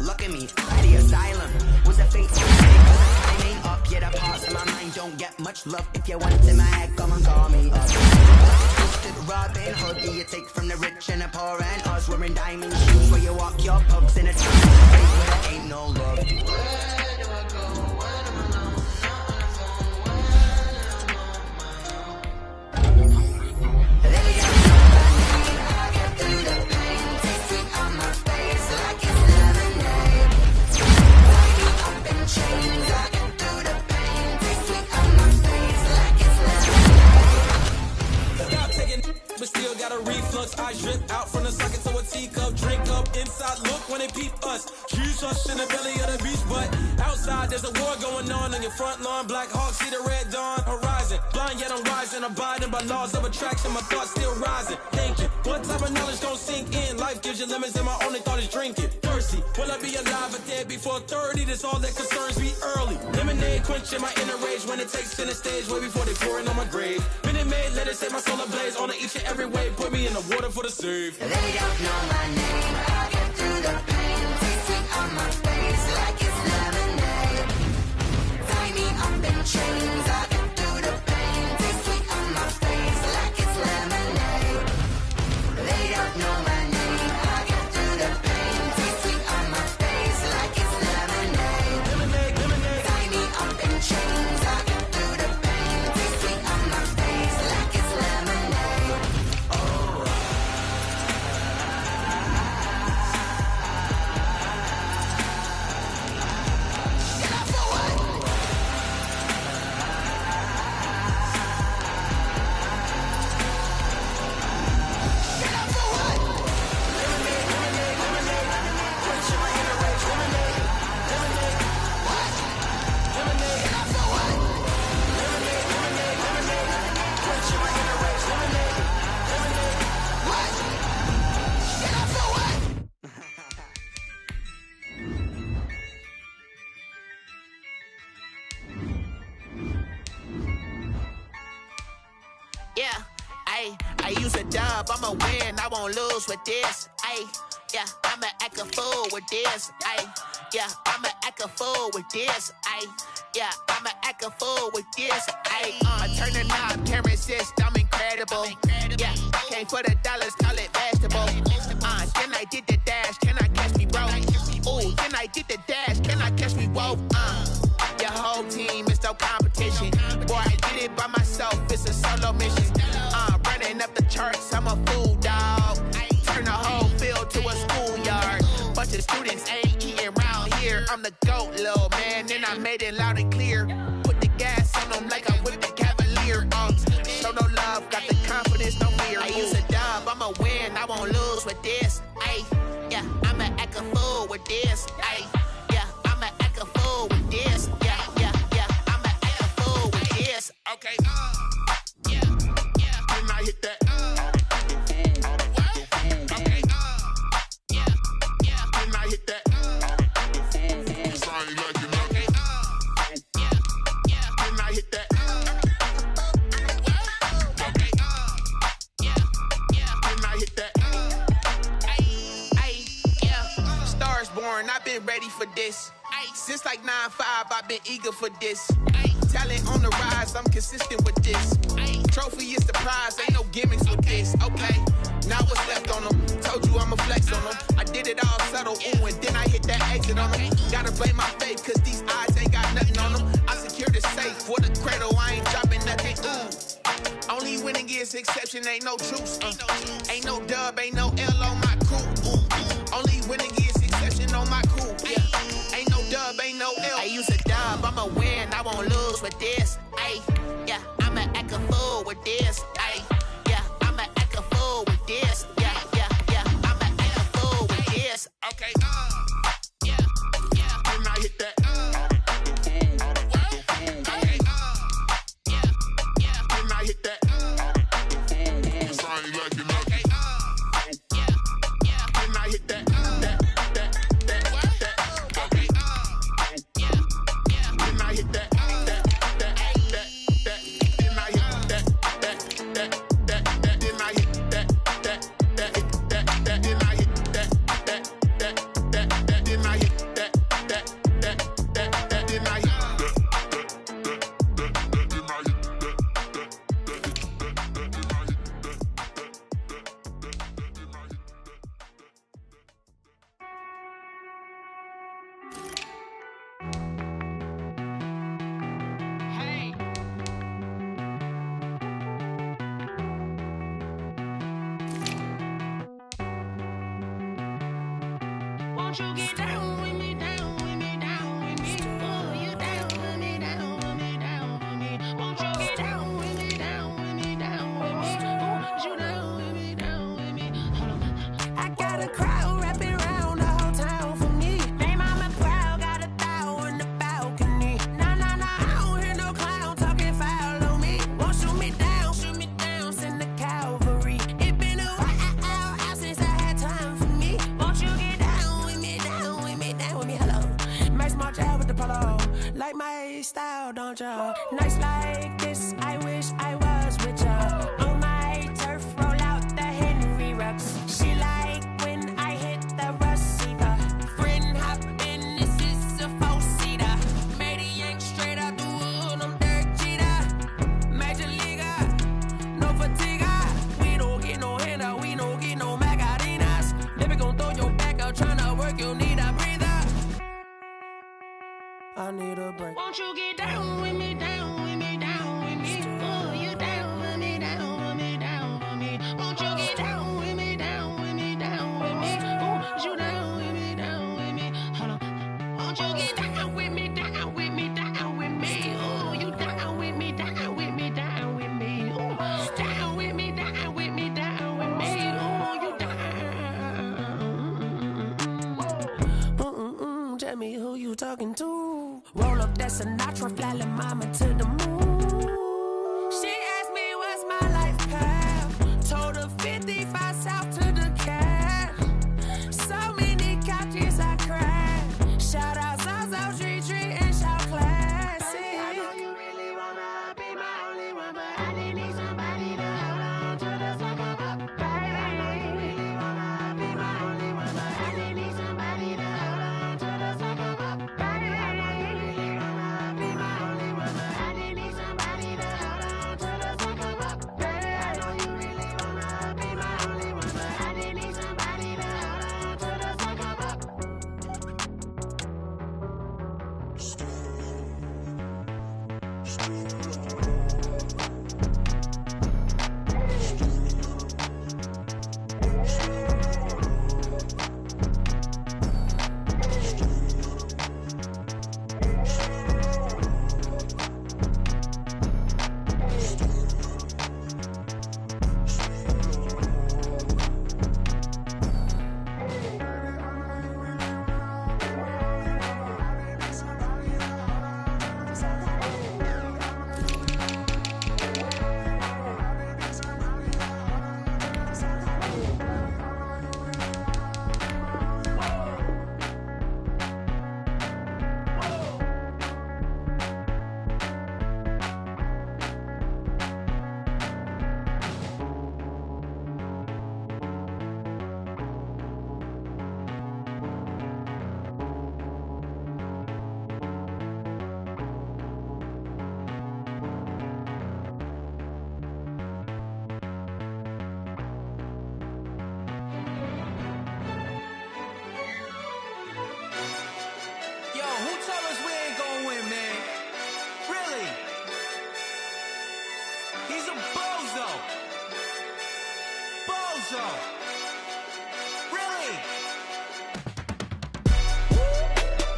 Look at me, at the asylum. Was a fate timing up? Yeah, the parts of my mind don't get much love. If you want it in my head, come and call me up. Used to Robin Hood, do you take from the rich and the poor and us? Wearing diamond shoes where you walk your pugs in a town where there ain't no love. Where do I go? When am I alone? They don't know my name. I get through the pain. Taste sweet on my face like it's lemonade. Tie me up in chains. I get through the pain. Taste sweet on my face like it's lemonade. Stop taking, but still got a reflux. I drip out from the socket to a teacup. Drink up inside, look when they peep us. Huge us in the belly of the beach, but outside there's a war going on your front lawn. Black Hawk, see the red dawn horizon. Blind yet I'm rising, abiding by laws of attraction. My thoughts still rising. Thinking, what type of knowledge gon' sink in? Life gives you limits, and my only thought is drinking. Thirsty, will I be alive or dead before 30? That's all that concerns me early. Lemonade quenching my inner rage when it takes center stage way before they pour it on my grave. Minute Maid, let it set my soul ablaze on each and every way. Put me in the water for the save. They don't know my name. I get through the pain. Taste sweet on my face like it's lemonade. Tie me up in chains. I get through the pain. Taste sweet on my face like it's lemonade. They don't know my name. I get through the pain. Taste sweet on my face like it's lemonade. Lemonade, lemonade. Tie me up in chains. I get through the pain. Taste sweet on my face like it's lemonade. Yeah, I use a dub, I'ma win, I won't lose with this. Yeah, I'ma act a fool with this. Yeah, I'ma act a fool with this. Yeah, I'ma act a fool with this. I turn the knob, camera assist, I'm incredible. Yeah, came for the dollars, call it vegetable. Then I did the dash, can I catch me, bro? Ooh, then I did the dash, can I catch me, whoa? Your whole team is no competition. Boy, I did it by myself, it's a solo mission. Running up the charts, I'm a fool, dog. Turn the whole field to a schoolyard. Bunch of students ain't eating round here. I'm the GOAT, little man, and I made it loud and clear. Put the gas on them like I whipped the Cavalier. Show no love, got the confidence, no fear. I use a dub, I'ma win, I won't lose with this. Yeah, I'ma act a fool with this. Yeah, I'ma act a fool with this. Yeah, I'ma act a fool with this. Okay. Yeah. When I hit that. Okay. Yeah. When I hit that. Cause I ain't like it. Okay. Yeah. When I hit that. Okay. Yeah. When I hit that. Yeah. Stars born, I've been ready for this. Since like 9-5, I've been eager for this. Talent on the rise, I'm consistent with this. Trophy is the prize, ain't no gimmicks with this. Okay, now what's left on them? Told you I'ma flex on them. I did it all subtle, ooh, and then I hit that exit on them. Gotta blame my faith, cause these eyes ain't got nothing on them. I secure the safe for the cradle, I ain't dropping nothing, ooh. Only winning is exception, ain't no truce. Ain't no dub, ain't no L on my crew. Ooh. Only winning is exception on my crew. Yeah. Ain't no dub, ain't no L. I use a dub, I'ma win, I won't lose with this. Yeah, I'ma act a fool with this. Yeah, I'ma act a fool with this. Yeah, I'ma act a fool with this. Okay. Yeah. When I hit that. Okay. Yeah. When I hit that. Cause I ain't like it. Okay. Yeah. When I hit that. Okay. Yeah. When I hit that. Won't you get down with me, down with me, down with me? Oh, you down with me, down with me, down with me. Won't you get down with me, down with me, down with me? Oh, you down with me, down with me? Hold on. I got a crowd wrapping around the whole town for me. They mama proud, got a thou in the balcony. Nah, nah, nah, I don't hear no clown talking foul on me. Won't shoot me down, send the cavalry. It been a while since I had time for me. Won't you get down with me, down with me, down with me? Hello. Max March out with the polo. Like my style, don't ya? Nights like this, I wish I was with ya. On my turf, roll out the Henry Rux. She like when I hit the receiver. Friend hop in, this is a four-seater. Made a yank straight out the wood, I'm Derek Jeter. Major leaguer, no fatigue. We don't get no handout, we don't get no Macarinas. Never gon' throw your back out, tryna work, you need a breather. I need a break. Won't you get down with me, down with me, down with me? Oh, you down with me, down with me, down with me? Won't you get down with me, down with me, down with me? Oh, you down with me, down with me? Hold on. Won't you get down with me, down with me, down with me? Oh, you down with me, down with me, down with me? Oh, down with me, down with me, down with me? Oh, you down. Tell me who you talking to. Roll up that Sinatra, fly la mama to the moon. She asked me what's my life path. Told her 55 south to the cat. So many couches I cried. Shout out South Street and shout classy. I know you really wanna be my only one, but I didn't need somebody to hold on to the second up. Baby, I know you really wanna be my only one, but I didn't need somebody to hold on to the second up. Baby, I know you really wanna be my only one, but I didn't need somebody to hold on to the second up. Baby, I know you really wanna be my only one, but I didn't need somebody to hold on to the second up.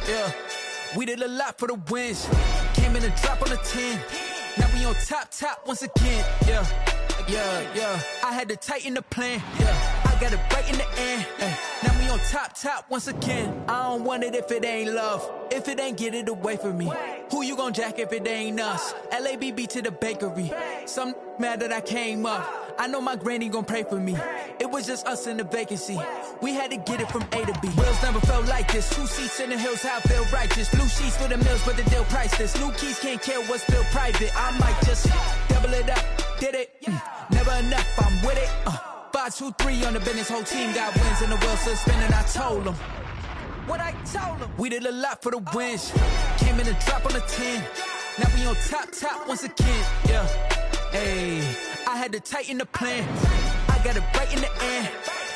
Yeah, we did a lot for the wins. Came in a drop on the 10. Now we on top once again. Yeah. I had to tighten the plan. Yeah, I got it right in the end. Now we on top once again. I don't want it if it ain't love. If it ain't, get it away from me. Who you gon' jack if it ain't us? LABB to the bakery. Some mad that I came up. I know my granny gon' pray for me. It was just us in the vacancy. We had to get it from A to B. Wheels never felt like this. 2 seats in the hills, how I feel righteous. Blue sheets for the mills, but the deal priceless. New keys can't care what's still private. I might just double it up. Did it? Never enough, I'm with it. 5, 2, 3 on the business. Whole team got wins and the wheels still spinning. I told them what I told them. We did a lot for the wins. Came in a drop on the 10. Now we on top once again. Yeah. Hey, I had to tighten the plan. I got it right in the end.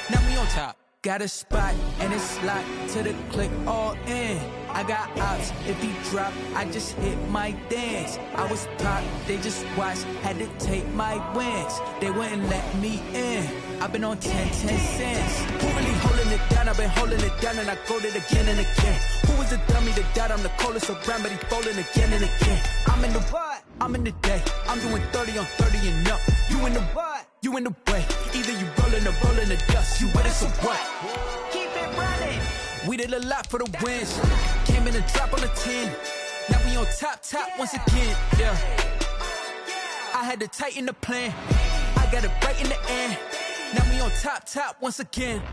Now we on top. Got a spot and it's locked to the click all in. I got ops, if he drop, I just hit my dance. I was top, they just watched, had to take my wins. They wouldn't let me in. I've been on 10 cents. Who really holding it down? I've been been holding it down and I go it again and again. Who was the dummy that died? I'm the coldest around, but he falling again and again. I'm in the what? I'm in the day. I'm doing 30 on 30 and up. You in the what? You in the way. Either you rolling or rolling the dust. You with us or what? Keep it running. We did a lot for the wins. Came in and drop on the 10. Now we on top once again. Yeah. I had to tighten the plan. I got it right in the end. Now we on top once again.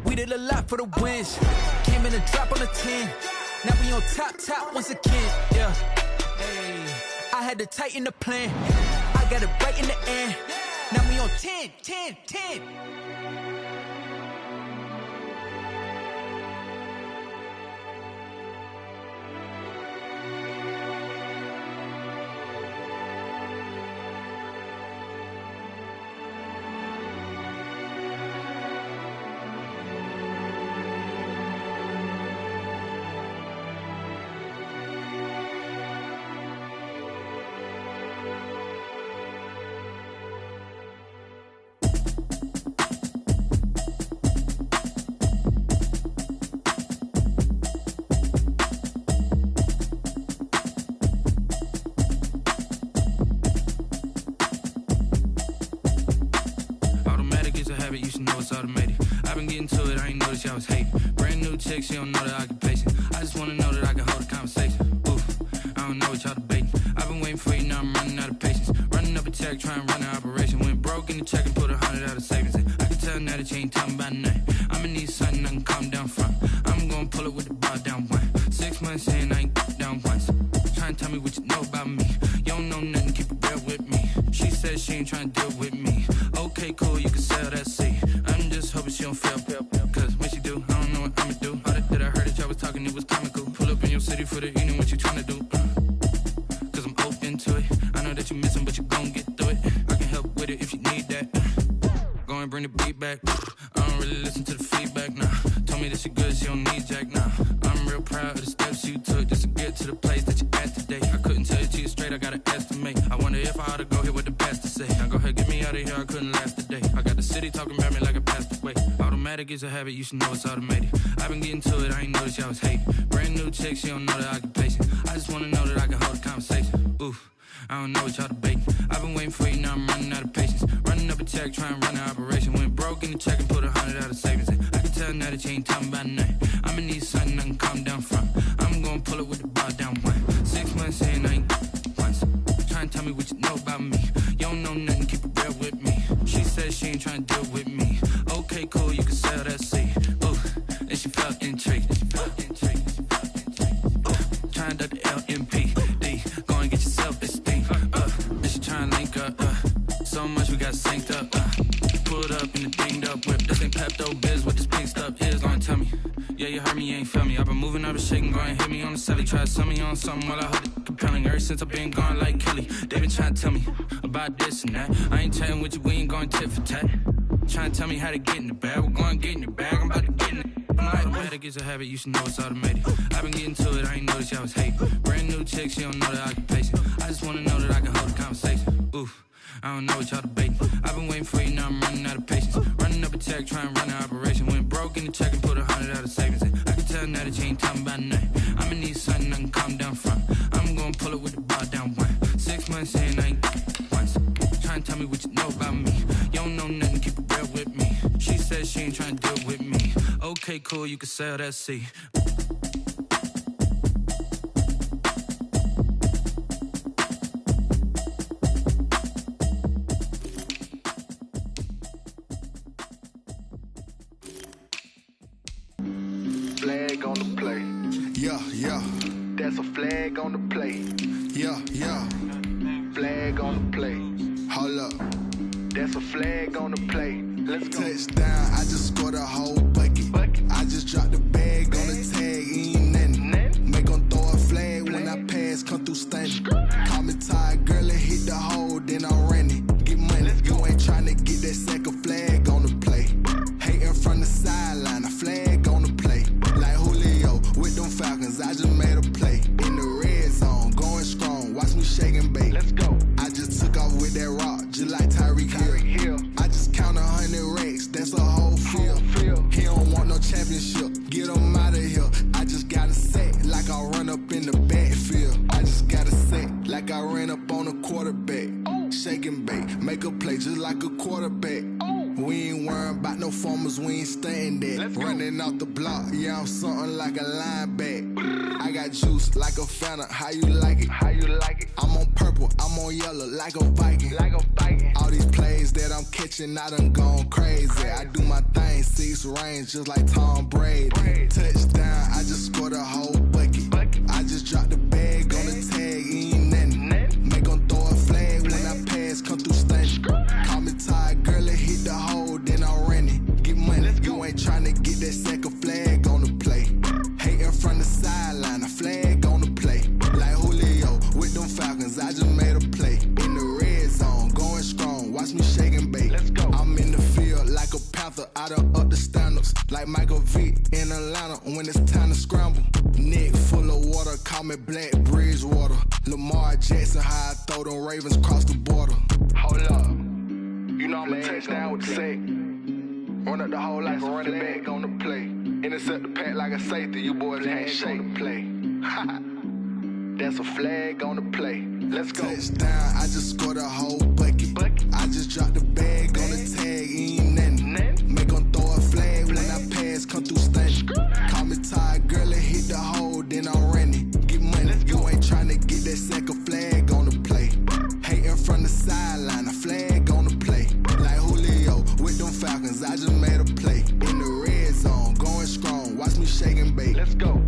We did a lot for the wins. Came in and drop on the 10. Now we on top once again. Yeah. Hey. I had to tighten the plan. I got it right in the end. Now we on 10. You should know it's automated. I've been getting to it, I ain't noticed y'all was hating. Brand new chick, she don't know the occupation. I just wanna know that I can hold a conversation. Oof, I don't know what y'all debating. I've been waiting for you, now I'm running out of patience. Running up a check, trying to run an operation. Went broke in the check and put 100 out of savings in. I can tell now that you ain't talking about nothing. I'ma need something I can calm down from. I'm gonna pull it with the bar down one. 6 months in, I ain't down once. Trying to tell me what you know about me. You don't know nothing, keep it real with me. She said she ain't trying to deal with me. Okay, cool, you can sell that seat. I'm just hoping she don't fail. Cause when she do, I don't know what I'ma do. All that I heard that y'all was talking, it was comical. Pull up in your city for the evening, what you tryna do? Cause I'm open to it. I know that you missing, but you gon' get through it. I can help with it if you need that. Go and bring the beat back. I don't really listen to the feedback, nah. Told me that she good, she don't need jack, nah. I'm real proud of the steps you took just to get to the place that you at today. I couldn't tell you to you straight, I gotta estimate. I wonder if I ought to go here with the best to say. Now go ahead, get me out of here, I couldn't last today. I got the city talking about me like a passed away. Automatic is a habit, you should know it's automated. I've been getting to it, I ain't noticed y'all was hating. Brand new chick, she don't know the occupation. I just wanna know that I can hold a conversation. Oof, I don't know what y'all debating. I've been waiting for you, now I'm running out of patience. Running up a check, trying to run an operation. Went broke in the check and put 100 out of savings in. I can tell now that you ain't talking about nothing. I'ma need something I can calm down from. I'm gonna pull it with the bar down one. 6 months in, I ain't once. Trying to tell me what you know about me. You don't know nothing, keep it real with me. She said she ain't trying to deal with me. Okay, cool, you can sell that seat. Ooh, and she felt intrigued. Trying to the LMPD. Go and get yourself esteem. And she trying to link up. So much we got synced up. Pulled up in the dinged up whip. This ain't Pepto-Biz, what this pink stuff is. Long tell me. Yeah, you heard me, you ain't feel me. I've been moving up and shaking, go and hit me on the celly. Try to sell me on something while I heard it compelling. Ever since I've been gone like Kelly, they been trying to tell me about this and that. I ain't chatting with you, we ain't going tit for tat. Trying to tell me how to get in the bag. We're going to get in the bag, I'm about to get in it. Automatic is a habit, you should know it's automated. I've been getting to it, I ain't noticed y'all was hating. Brand new chick, she don't know the occupation. I just wanna know that I can hold a conversation. Oof, I don't know what y'all debating. I've been waiting for you, now I'm running out of patience. Running up a check, trying to run an operation. Went broke in the check and put 100 out of savings in. I can tell now that you ain't talking about nothing. I'ma need something I can calm down from. I'm gonna pull it with the bar down one. 6 months in, I ain't once. Trying to tell me what you know about me. You don't know nothing, keep it real with me. She said she ain't trying to deal with me. Okay, cool, you can sell that seat. Flag on the play. Yeah. That's a flag on the play. Yeah. Flag on the play. Hold up. That's a flag on the play. Let's go. Touchdown, I just scored a whole bucket. I just dropped the bag on the tag, ain't nothing. Make 'em throw a flag when I pass, come through stunning. Call me tired, girl, and hit the hole, then I ran it. Get money, you ain't tryna get that second flag on the play. Hating from the sideline, a flag on the play. Like Julio with them Falcons, I just made a play. In the red zone, going strong, watch me shake and bake. Let's go. I just took off with that rock, just like Tyreek Hill. I just count 100 racks, that's a whole field. stunting that. Running off the block, yeah, I'm something like a linebacker. I got juice like a Fanta, how you like it? How you like it? I'm on purple, I'm on yellow, like a Viking. Like a Viking. All these plays that I'm catching, I done gone crazy. I do my thing, 6 range, just like Tom Brady. Touchdown, I just scored a whole bucket. I just dropped the bag on the tag, ain't nothing. Make 'em throw a flag when I pass, come through stunning. Call me tired, girl, it hit the hole, then I'm running. Get money, you ain't tryna get that second flag on the play. Hating from the sideline, a flag on the play. Like Julio with them Falcons, I just made a play. In the red zone, going strong, watch me shake and bake. Let's go. I'm in the field like a panther, I done up the standards. Like Michael Vick in Atlanta when it's time to scramble. Neck full of water, call me Black Bridgewater. Lamar Jackson, how I throw them Ravens cross the border. Hold up, you know I'm a touchdown with the sack. Run up the whole like a running back on the play. Intercept the pack like a safety, you boys can't shake the play. That's a flag on the play. Let's go. Touchdown, I just scored a whole bucket. I just dropped the bag on the tag, ain't nothing. Make 'em throw a flag when I pass, come through stunning. Call me tired, girl, it hit the hole, then I'm running. Get money, you ain't tryna get that second flag on the play. Hating from the sideline, a flag on the play. Like Julio with them Falcons, I just made a play. In the red zone, going strong, watch me shake and bake. Let's go.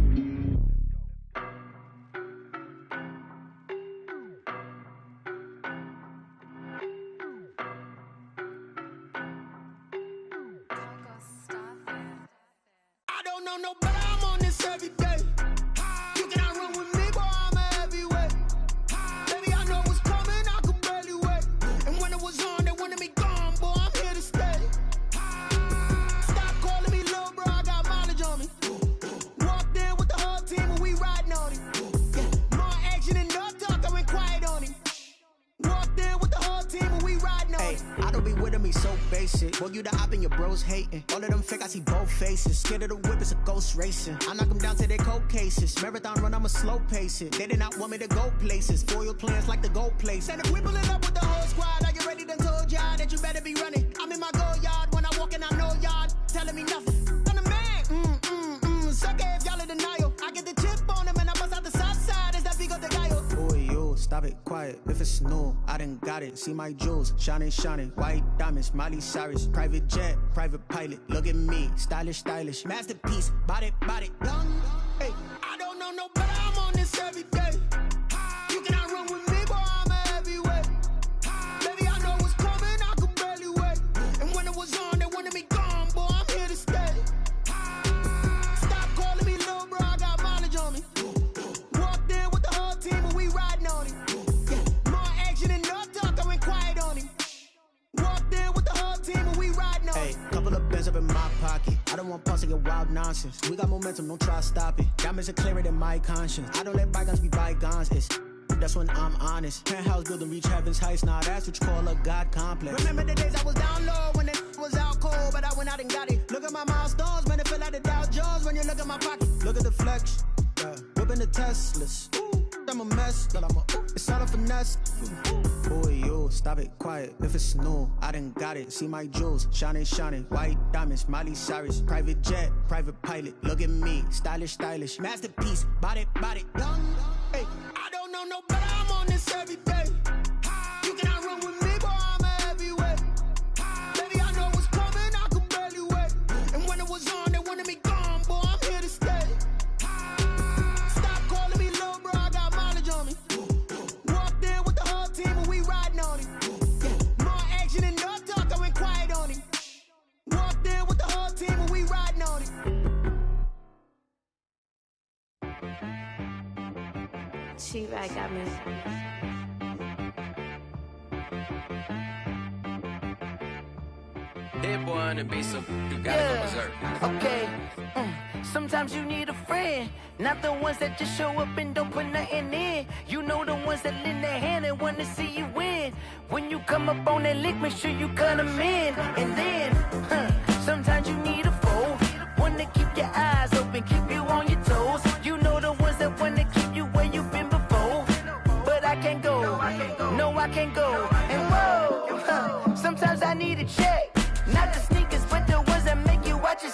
I don't know no better, I'm on this every day. You cannot run with me, boy, I'm a heavyweight. Baby, I know what's coming, I could barely wait. And when it was on, they wanted me gone, boy, I'm here to stay. Stop calling me little bro, I got mileage on me. Walked in with the whole team and we riding on him. More action and no talk, I went quiet on him. Walked in with the whole team and we riding on him. I don't be with him, he's so basic. Boy, you the op and your bros hating. All of them fake, I see both faces. Scared of the whip, it's a ghost racing. I knock them down to their cold cases. Marathon run, I'ma slow pace it. They did not want me to go places. Foil plans like the gold place. And if we pulling up with the whole squad, are you ready? Done told y'all that you better be running. I'm in my go yard when I walk in, I know y'all telling me nothing. I'm the man, sucker if y'all in denial. I get the chip on him and I bust out the south side. Is that big of the guy? Boy, yo, stop it, quiet. If it's new, I done got it. See my jewels, shining, shining. White diamonds, Miley Cyrus. Private jet, private pilot. Look at me, stylish, stylish. Masterpiece, body, young. Hey, I don't know no better, I'm on this every day. You cannot run with me, boy, I'm a heavyweight. Baby, I know what's coming, I could barely wait. And when it was on, they wanted me gone, boy, I'm here to stay. Stop calling me little bro, I got mileage on me. Walked in with the whole team and we riding on him. More action and no talk, I went quiet on him. Walked in with the whole team and we riding on him. Hey, couple of bands up in my pocket. I don't want pause to get wild nonsense. We got momentum, don't try to stop it. Diamonds are clearer than my conscience. I don't let bygones be bygones. That's when I'm honest. Penthouse building, reach heaven's heights. Now that's what you call a God complex. Remember the days I was down low when it was out cold, but I went out and got it. Look at my milestones, man, it feel like the Dow Jones when you look at my pocket. Look at the flex, whipping the Teslas. I'm a mess, but it's all a finesse. Boy, yo, stop it, quiet. If it's new, I done got it. See my jewels, shining, shining. White diamonds, Miley Cyrus. Private jet, private pilot. Look at me, stylish, stylish. Masterpiece, body, young. Hey, I don't know no better, I'm on this every day. You cannot run with me, boy, I'm a heavyweight. Baby, I know what's coming, I could barely wait. And when it was on, they wanted me gone, boy, I'm here to stay. Stop calling me little bro, I got mileage on me. Walked in with the whole team and we riding on him. More action and no talk, I went quiet on him. Walked in with the whole team and we riding on him. She-Bag got me. Hit boy on the beat, so you gotta go berserk. Okay. Sometimes you need a friend, not the ones that just show up and don't put nothing in. You know the ones that lend their hand and want to see you win. When you come up on that lick, make sure you cut them in. And then, sometimes you need a foe, one to keep your eyes open, keep you on your toes. You know the ones that want to keep you where you've been before. But I can't go, no I can't go. And whoa, sometimes I need a check. Not the sneakers, but the ones that make you watch your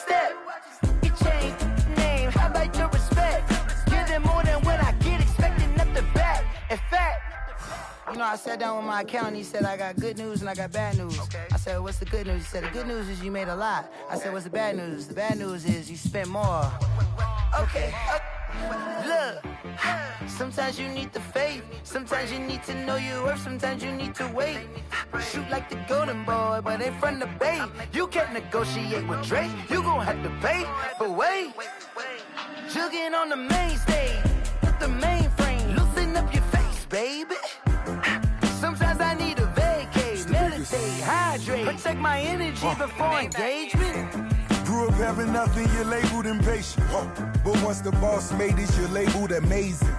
know, I sat down with my accountant. He said, I got good news and I got bad news. Okay. I said, what's the good news? He said, the good news is you made a lot. I said, what's the bad news? The bad news is you spent more. Okay. Look, sometimes you need the faith. Sometimes you need to know your worth. Sometimes you need to wait. Shoot like the golden boy, but ain't from the bay. You can't negotiate with Drake. You gon' have to pay. But wait, jugging on the main stage with the mainframe. Loosen up your face, baby. Sometimes I need a vacate, meditate, hydrate, protect my energy before engagement. Grew up having nothing, you're labeled impatient. But once the boss made it, you're labeled amazing.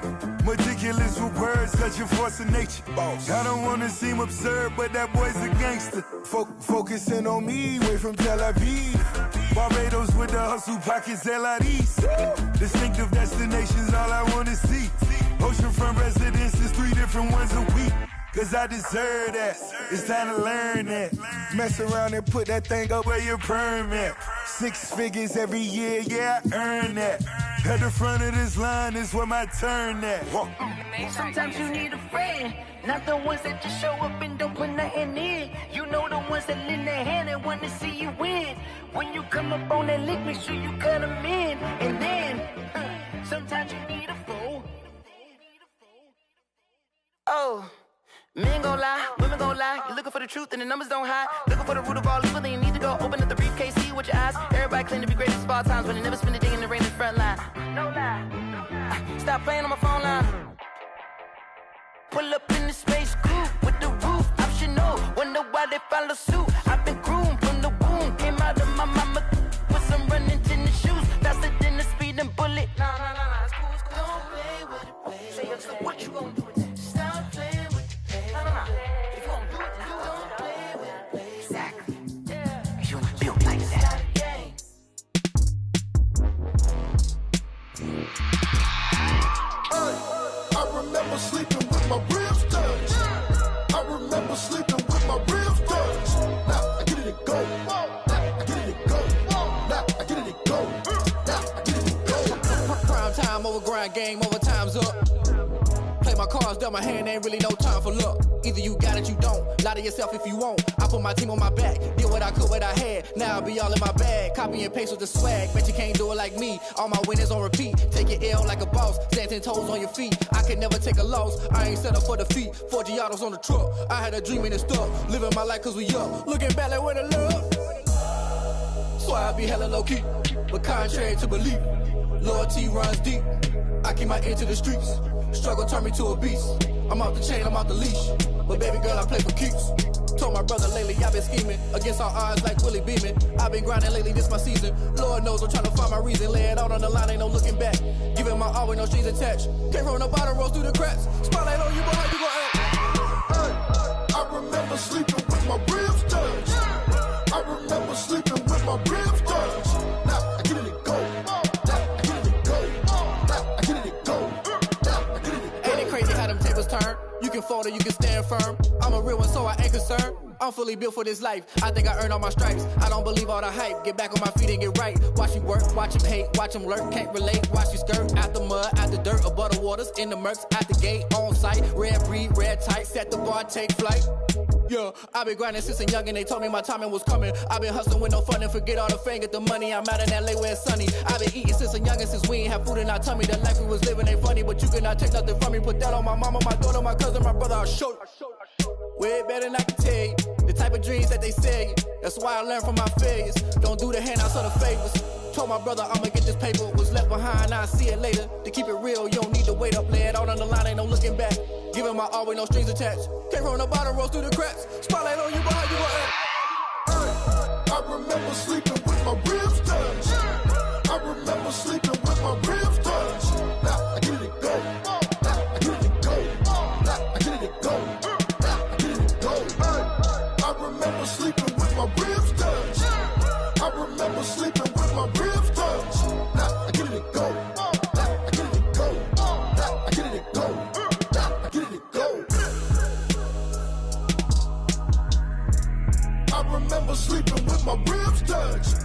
Meticulous with words, such a force of nature. I don't wanna seem absurd, but that boy's a gangster. Focusing on me, way from Tel Aviv. Barbados with the hustle pockets, LIDs. Distinctive destinations, all I wanna see. Oceanfront residences, 3 different ones a week. Cause I deserve that, it's time to learn that. Mess around and put that thing up where your permit. 6 figures every year, yeah, I earn that. At the front of this line is where my turn at. Sometimes you need a friend, not the ones that just show up and don't put nothing in. You know the ones that lend their hand and want to see you win. When you come up on that lick, make sure you cut them in. And then, sometimes you need a fool. Oh. Men gon' lie, women gon' lie. You're looking for the truth and the numbers don't hide. Looking for the root of all evil, then you need to go open up the briefcase, see with your eyes. Everybody claim to be great at all times, but they never spend a day in the rain in the front line. No lie, no lie. Stop playing on my phone line. Pull up in the space coupe with the roof optional. Wonder why they follow suit. I've been groomed from the womb. Came out of my mama with some running tennis shoes. Faster than the speeding bullet. Nah, it's cool, it's cool. Don't play with it, play. Say so what you gon' do? Stop playing. If you gon' do it, then don't play with it. Exactly. Yeah. You built like that. I remember sleeping with my ribs touched. I remember sleeping with my ribs touched. Now I get it and go. Now I get it and go. Now I get it and go. Now I get it and go. Prime time over grind game, over time's up. Play my cards, dealt my hand, ain't really no time for luck. Either you got it, you don't. Lie to yourself if you won't. I put my team on my back, did what I could, what I had. Now I'll be all in my bag, copy and paste with the swag. Bet you can't do it like me. All my winners on repeat. Take your L like a boss, stand 10 toes on your feet. I can never take a loss. I ain't set up for defeat. 4 Giottos on the truck. I had a dream and it stuck. Living my life cause we up. Looking back like where the love. So I be hella low key, but contrary to belief, loyalty runs deep. I keep my ear to the streets. Struggle turned me to a beast. I'm off the chain, I'm off the leash. But baby girl, I play for keeps. Told my brother lately, I've been scheming against all odds like Willie Beeman. I've been grinding lately, this my season. Lord knows I'm trying to find my reason. Lay it out on the line, ain't no looking back. Giving my all with no strings attached. Came from the bottom, rose through the cracks. Spotlight on you, but how you gon' act? I remember sleeping with my ribs touched. I remember sleeping with my ribs touched. Now I get it and go. Now I get it and go. Now I get it and go. Now I get it and go. Ain't it crazy how them tables turn? You can fold or you can stand firm. I'm a real one, so I ain't concerned. I'm fully built for this life. I think I earned all my stripes. I don't believe all the hype. Get back on my feet and get right. Watch you work, watch him hate, watch him lurk. Can't relate, watch you skirt. Out the mud, out the dirt, above the waters, in the murks, out the gate, on site. Red breed, red tight, set the bar, take flight. Yeah, I been grinding since a young and they told me my timing was coming. I been hustling with no fun and forget all the fame, get the money. I'm out in LA where it's sunny. I been eating since a young and since we ain't have food in our tummy. The life we was living ain't funny, but you cannot take nothing from me. Put that on my mama, my daughter, my cousin, my brother, I'll show you. Way better than I can tell you. The type of dreams that they sell you. That's why I learned from my failures. Don't do the handouts or the favors. Told my brother I'ma get this paper. Was left behind, I'll see it later. To keep it real, you don't need to wait up. Lay it out on the line, ain't no looking back. Giving my all with no strings attached. Came from the bottom, rose through the cracks. Spotlight on you, but how you gon' act? I remember sleeping with my ribs touched. I remember sleeping with my ribs touched. Now I get it and go. Now I get it and go. Now I get it and go. Now I get it and go. I remember sleeping with my ribs touched. I remember sleeping with my ribs touched. Now I get it and go. Now I get it and go. Now I get it and go. Now I get it and go. I remember sleeping with my ribs touched.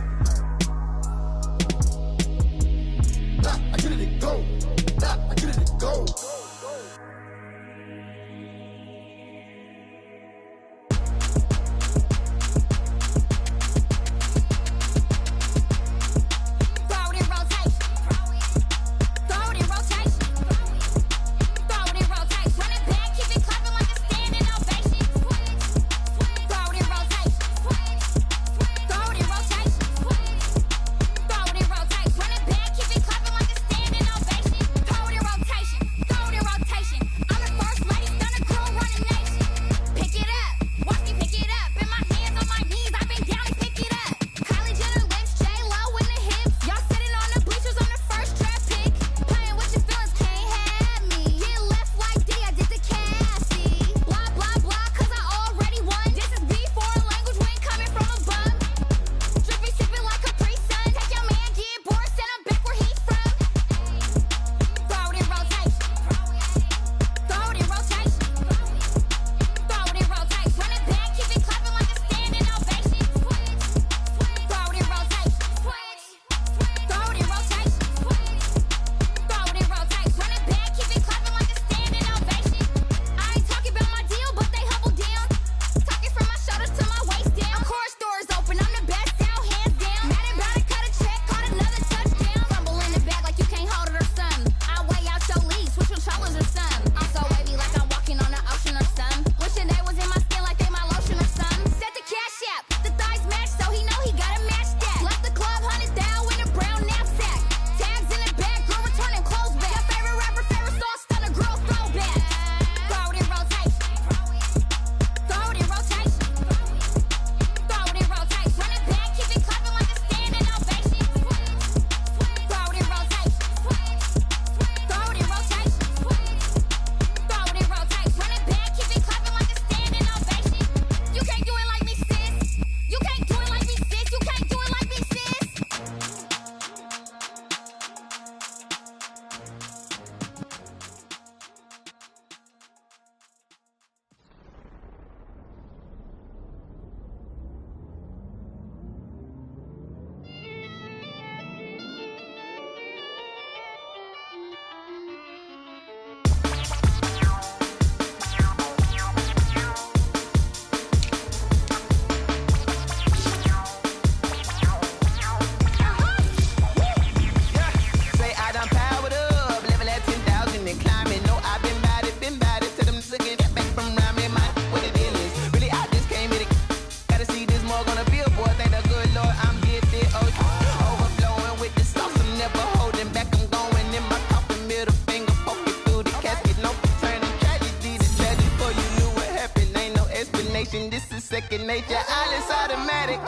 nature, I just automatic.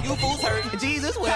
You fools hurt. Jesus will.